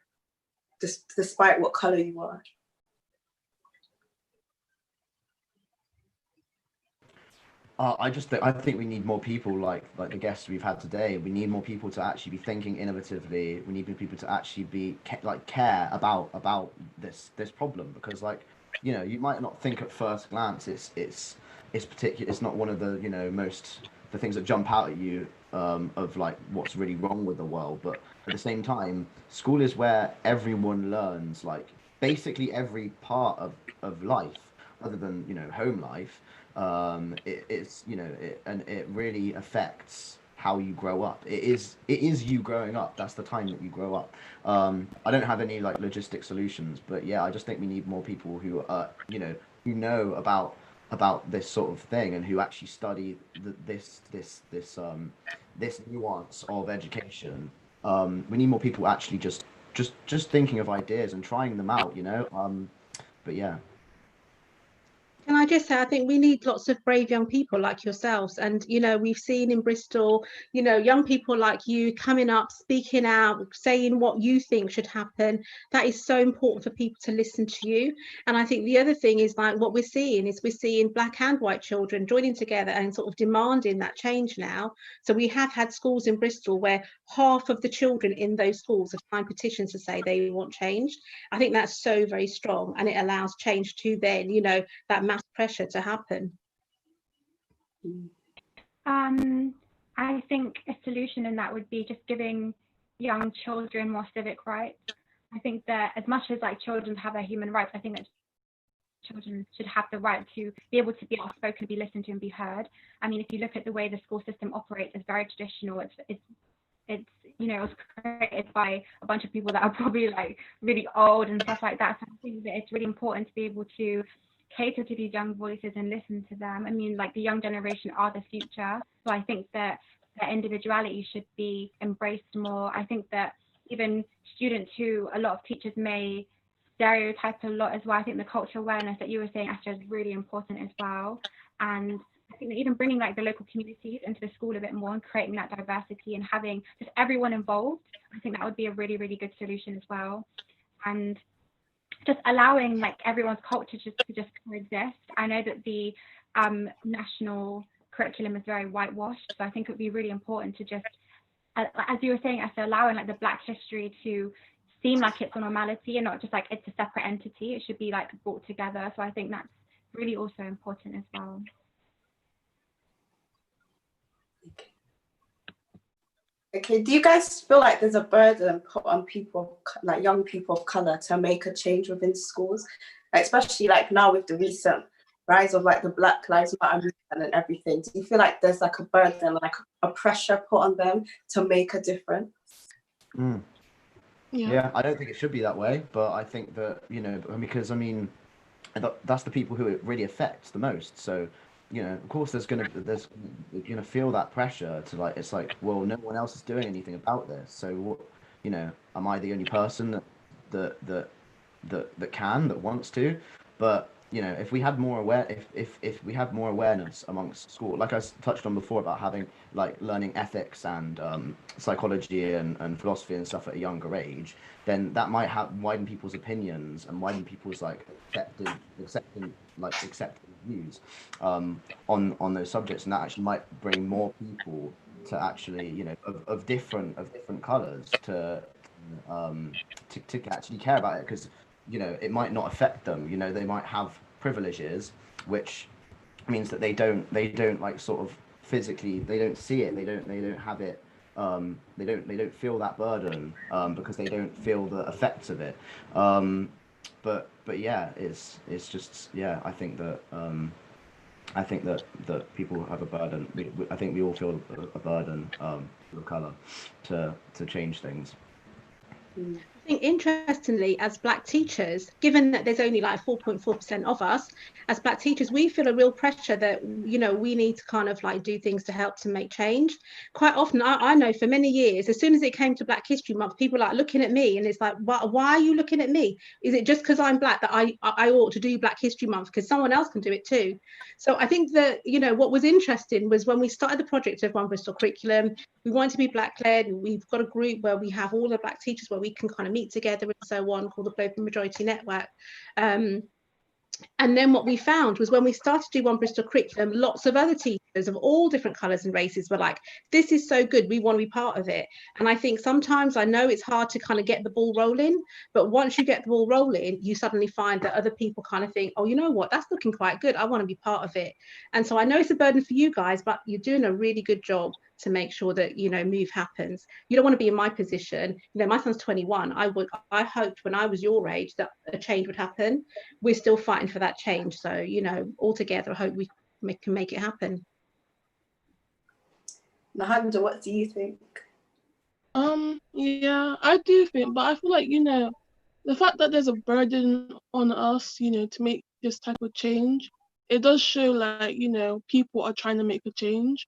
despite what color you are? I think we need more people like the guests we've had today. We need more people to actually be thinking innovatively. We need people to actually care about this problem, because you might not think at first glance it's particular. It's not one of the the things that jump out at you of like what's really wrong with the world. But at the same time, school is where everyone learns, like basically every part of life, other than home life. It really affects how you grow up. It is you growing up. That's the time that you grow up. I don't have any like logistic solutions, but yeah, I just think we need more people who who know about this sort of thing, and who actually study this nuance of education. We need more people actually just thinking of ideas and trying them out, but yeah. Can I just say, I think we need lots of brave young people like yourselves. And, you know, we've seen in Bristol, you know, young people like you coming up, speaking out, saying what you think should happen. That is so important for people to listen to you. And I think the other thing is, like, what we're seeing is we're seeing black and white children joining together and sort of demanding that change now. So we have had schools in Bristol where half of the children in those schools have signed petitions to say they want change. I think that's so very strong, and it allows change to then, you know, that mass pressure to happen. I think a solution in that would be just giving young children more civic rights. I think that as much as like children have their human rights, I think that children should have the right to be able to be outspoken, be listened to, and be heard. I mean, if you look at the way the school system operates, it's very traditional. It's you know, it was created by a bunch of people that are probably like really old and stuff like that. So I think that it's really important to be able to cater to these young voices and listen to them. I mean, like, the young generation are the future. So I think that their individuality should be embraced more. I think that even students who a lot of teachers may stereotype a lot as well, I think the cultural awareness that you were saying, Esther, is really important as well. And I think that even bringing like the local communities into the school a bit more and creating that diversity and having just everyone involved, I think that would be a really, really good solution as well. And just allowing like everyone's culture to just coexist. I know that the national curriculum is very whitewashed, so I think it would be really important to just, as you were saying, Esther, allowing like the Black history to seem like it's a normality and not just like it's a separate entity. It should be like brought together. So I think that's really also important as well. Okay, do you guys feel like there's a burden put on people, like young people of color, to make a change within schools, like, especially like now with the recent rise of like the Black Lives Matter movement and everything? Do you feel like there's like a burden, like a pressure put on them to make a difference? Yeah, I don't think it should be that way, but I think that, you know, because I mean, that's the people who it really affects the most. So, you know, of course, you're gonna feel that pressure to, like, it's like, well, no one else is doing anything about this. So what, you know, am I the only person that wants to? But, you know, if we had more if we had more awareness amongst school, like I touched on before about having like learning ethics and psychology and philosophy and stuff at a younger age, then that might have widen people's opinions and widen people's like accepting views on those subjects, and that actually might bring more people to actually, you know, of different colors to actually care about it, because, you know, it might not affect them. You know, they might have privileges, which means that they don't like sort of physically, they don't see it, they don't have it, they don't feel that burden because they don't feel the effects of it. But yeah, it's just, yeah, I think that people have a burden. I think we all feel a burden of colour to change things. I think, interestingly, as Black teachers, given that there's only like 4.4% of us, as Black teachers, we feel a real pressure that, you know, we need to kind of like do things to help to make change. Quite often, I know for many years, as soon as it came to Black History Month, people are like looking at me and it's like, why are you looking at me? Is it just because I'm Black that I ought to do Black History Month because someone else can do it too? So I think that, you know, what was interesting was when we started the project of One Bristol Curriculum, we wanted to be Black-led. We've got a group where we have all the Black teachers where we can kind of meet together and so on, called the Global Majority Network. And then what we found was when we started to do One Bristol Curriculum, lots of other teachers of all different colours and races were like, this is so good, we want to be part of it. And I think sometimes, I know it's hard to kind of get the ball rolling, but once you get the ball rolling, you suddenly find that other people kind of think, oh, you know what, that's looking quite good, I want to be part of it. And so I know it's a burden for you guys, but you're doing a really good job to make sure that, you know, move happens. You don't want to be in my position. You know, my son's 21. I hoped when I was your age that a change would happen. We're still fighting for that change. So, you know, all together, I hope we can make it happen. Nehanda, what do you think? Yeah, I do think, but I feel like, you know, the fact that there's a burden on us, you know, to make this type of change, it does show, like, you know, people are trying to make a change.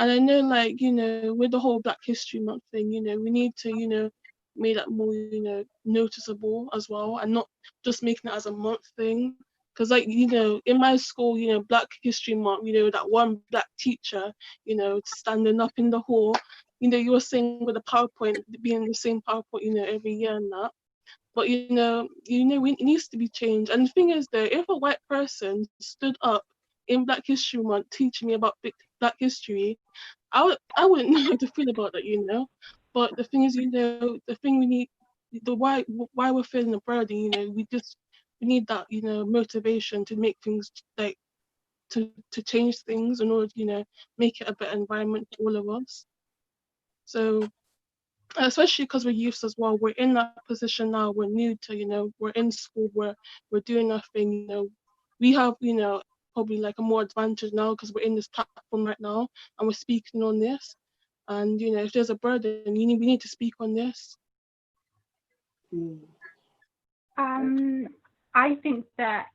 And I know, like, you know, with the whole Black History Month thing, you know, we need to, you know, make that more, you know, noticeable as well, and not just making it as a month thing. Because, like, you know, in my school, you know, Black History Month, you know, that one Black teacher, you know, standing up in the hall, you know, you were saying with the PowerPoint being the same PowerPoint, you know, every year and that. But, you know, it needs to be changed. And the thing is, though, if a white person stood up in Black History Month teaching me about Black history, I wouldn't know how to feel about that, you know. But the thing is, you know, the thing we need, why we're feeling the burden, you know, we need that, you know, motivation to make things like to change things in order to, you know, make it a better environment for all of us. So especially because we're youths as well, we're in that position now, we're new to, you know, we're in school, we're doing our thing, you know, we have, you know, probably like a more advantage now because we're in this platform right now and we're speaking on this. And, you know, if there's a burden, we need to speak on this. I think that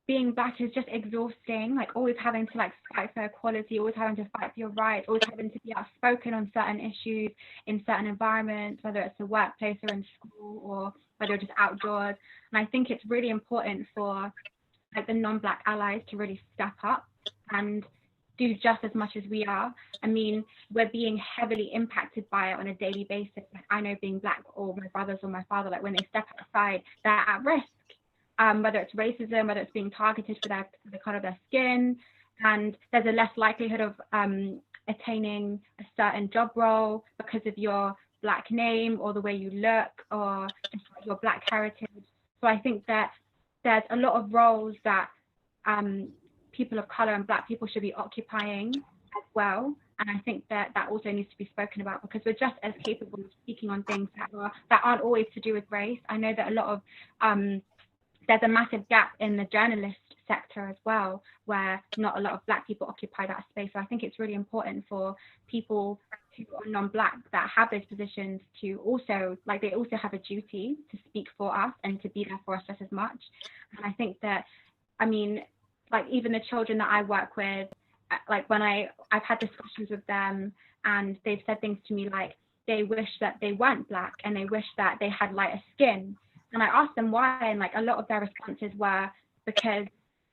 being Black is just exhausting, like always having to like fight for equality, always having to fight for your rights, always having to be outspoken on certain issues in certain environments, whether it's the workplace or in school or whether it's just outdoors. And I think it's really important for like the non-Black allies to really step up and do just as much as we are. I mean, we're being heavily impacted by it on a daily basis. Like I know being Black or my brothers or my father, like when they step outside, they're at risk. Whether it's racism, whether it's being targeted for the color of their skin, and there's a less likelihood of attaining a certain job role because of your Black name or the way you look or your Black heritage. So I think that there's a lot of roles that people of color and Black people should be occupying as well. And I think that also needs to be spoken about because we're just as capable of speaking on things that aren't always to do with race. I know that a lot of there's a massive gap in the journalist sector as well, where not a lot of Black people occupy that space. So I think it's really important for people who are non-Black that have those positions to also, like, they also have a duty to speak for us and to be there for us just as much. And I think that, I mean, like even the children that I work with, like when I've had discussions with them and they've said things to me like they wish that they weren't Black and they wish that they had lighter skin. And I asked them why, and like a lot of their responses were because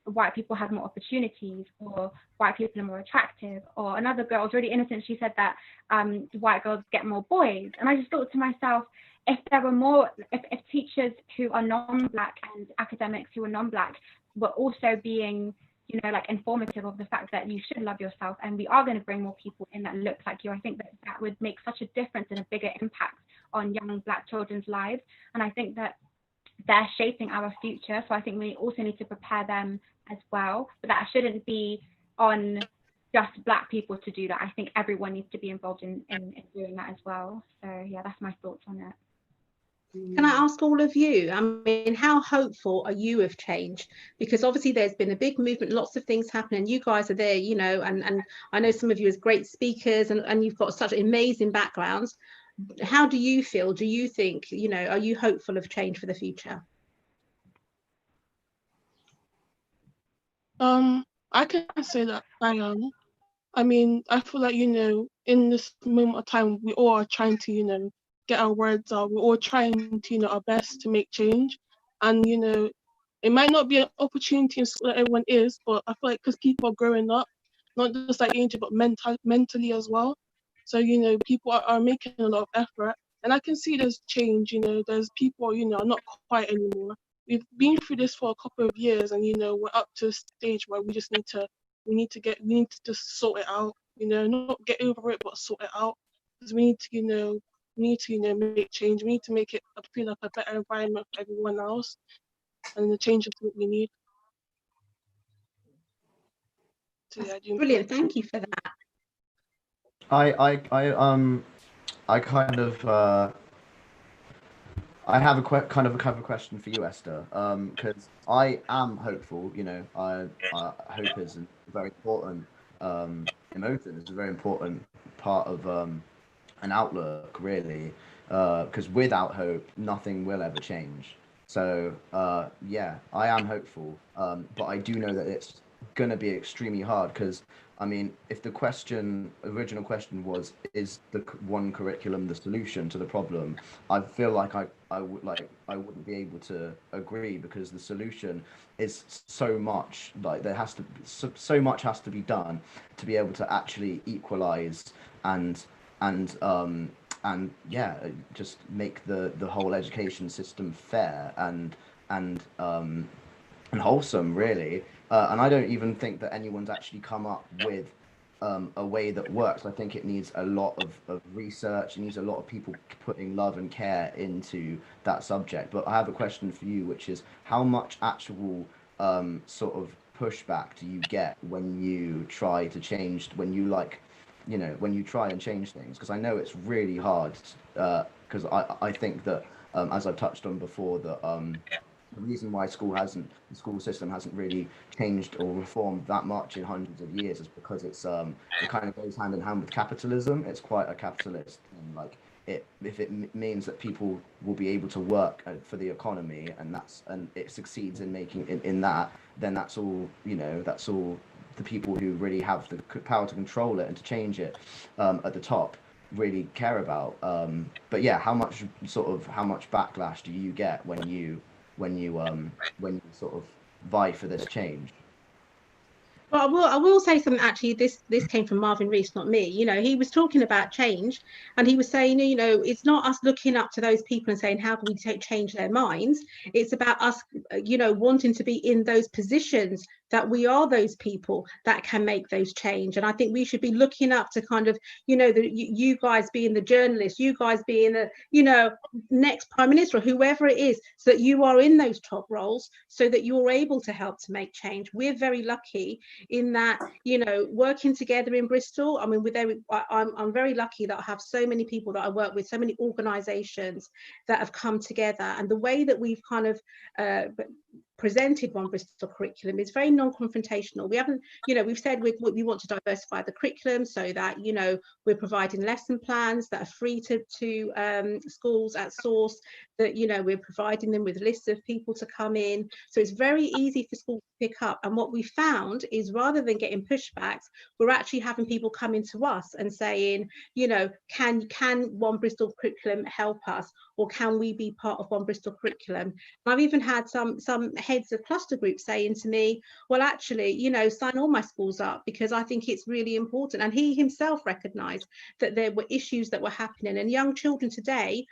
white people have more opportunities, or white people are more attractive. Or another girl was really innocent. She said that white girls get more boys. And I just thought to myself, if there were more, if teachers who are non-Black and academics who are non-Black were also being, you know, like informative of the fact that you should love yourself, and we are going to bring more people in that look like you, I think that would make such a difference and a bigger impact on young Black children's lives. And I think that they're shaping our future. So I think we also need to prepare them as well. But that shouldn't be on just Black people to do that. I think everyone needs to be involved in doing that as well. So yeah, that's my thoughts on it. Can I ask all of you, I mean, how hopeful are you of change? Because obviously there's been a big movement, lots of things happening. You guys are there, you know, and I know some of you as great speakers and you've got such amazing backgrounds. How do you feel? Do you think, you know, are you hopeful of change for the future? I can say that I am. I mean, I feel like, you know, in this moment of time, we all are trying to, you know, get our words out. We're all trying to, you know, our best to make change. And, you know, it might not be an opportunity in school that everyone is, but I feel like because people are growing up, not just like age, but mentally as well. So, you know, people are making a lot of effort. And I can see there's change, you know, there's people, you know, not quiet anymore. We've been through this for a couple of years and, you know, we're up to a stage where we just need to just sort it out, you know, not get over it, but sort it out. Because we need to, you know, make change. We need to make it feel like a better environment for everyone else. And the change is what we need. So, yeah, Brilliant, thank you for that. I kind of I have a kind of a question for you, Esther, because I am hopeful. You know, hope is a very important emotion. It's a very important part of an outlook, really, because without hope, nothing will ever change. So yeah, I am hopeful, but I do know that it's going to be extremely hard because I mean, if the original question was, is the one curriculum the solution to the problem? I feel like I wouldn't be able to agree, because the solution is so much, like so much has to be done to be able to actually equalize and yeah, just make the whole education system fair and wholesome, really. And I don't even think that anyone's actually come up with a way that works. I think it needs a lot of research. It needs a lot of people putting love and care into that subject. But I have a question for you, which is, how much actual sort of pushback do you get when you try to change, when you when you try and change things? Because I know it's really hard, because I think that, as I've touched on before, that the reason why the school system hasn't really changed or reformed that much in hundreds of years is because it kind of goes hand in hand with capitalism. It's quite a capitalist thing. Like, if it means that people will be able to work for the economy, and it succeeds in making in that, then that's all the people who really have the power to control it and to change it at the top really care about. But yeah, how much backlash do you get when you sort of vie for this change? Well, I will say something. Actually, this came from Marvin Rees, not me. He was talking about change, and he was saying, it's not us looking up to those people and saying, how can we change their minds? It's about us, wanting to be in those positions, that we are those people that can make those change. And I think we should be looking up to kind of, you guys being the journalists, you guys being the, next prime minister, or whoever it is, so that you are in those top roles, so that you're able to help to make change. We're very lucky in that, working together in Bristol. I mean, I'm very lucky that I have so many people that I work with, so many organisations that have come together, and the way that we've kind of presented One Bristol Curriculum is very non-confrontational. We haven't, we've said we want to diversify the curriculum so that, we're providing lesson plans that are free to schools at source, that, we're providing them with lists of people to come in. So it's very easy for schools to pick up. And what we found is, rather than getting pushbacks, we're actually having people coming to us and saying, can One Bristol Curriculum help us? Or can we be part of One Bristol Curriculum? And I've even had some heads of cluster groups saying to me, well, actually, sign all my schools up, because I think it's really important. And he himself recognised that there were issues that were happening, and young children today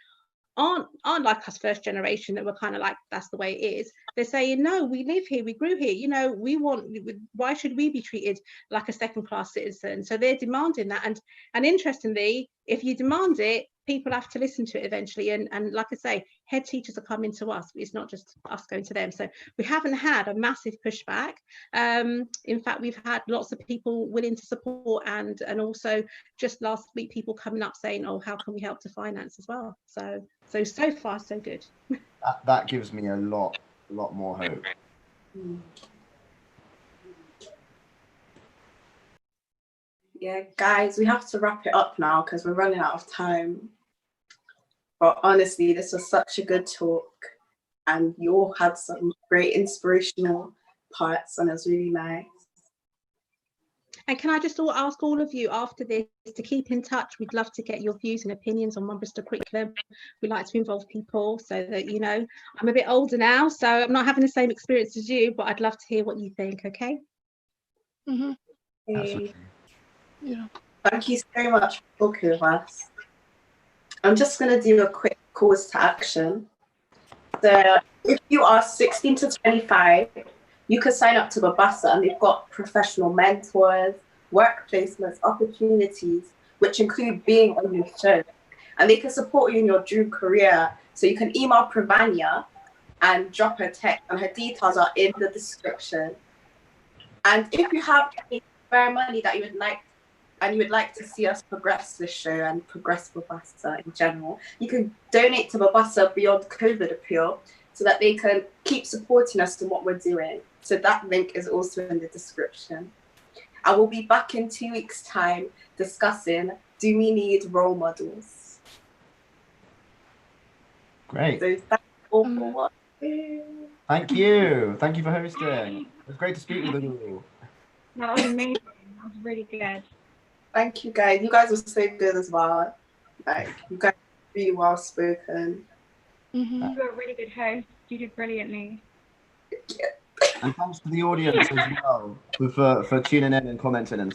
aren't like us first generation, that were kind of like, that's the way it is. They're saying, no, we live here, we grew here, why should we be treated like a second class citizen? So they're demanding that, and interestingly, if you demand it, people have to listen to it eventually. And like I say, head teachers are coming to us. It's not just us going to them. So we haven't had a massive pushback. In fact, we've had lots of people willing to support, and also just last week, people coming up saying, oh, how can we help to finance as well? So far, so good. That gives me a lot more hope. Yeah, guys, we have to wrap it up now because we're running out of time. But honestly, this was such a good talk, and you all had some great inspirational parts, and it was really nice. And can I just ask all of you after this to keep in touch? We'd love to get your views and opinions on One Bristol Curriculum. We like to involve people, so that, I'm a bit older now, so I'm not having the same experience as you, but I'd love to hear what you think, okay? Mm-hmm. Okay. Yeah. Thank you so much for talking with us. I'm just going to do a quick calls to action. So if you are 16 to 25, you can sign up to Babbasa, and they've got professional mentors, work placements, opportunities, which include being on your show. And they can support you in your dream career. So you can email Pravanya and drop her text, and her details are in the description. And if you have any spare money that you would like to see us progress this show and progress Babbasa in general, you can donate to Babbasa Beyond COVID Appeal, so that they can keep supporting us in what we're doing. So that link is also in the description. I will be back in 2 weeks' time discussing, do we need role models? Great. So that's all for watching. Thank you. Thank you for hosting. It was great to speak with you all. That was amazing. That was really good. Thank you guys. You guys were so good as well. Like, you guys were really well spoken. Mhm. You were a really good host. You did brilliantly. And thanks to the audience as well for tuning in and commenting and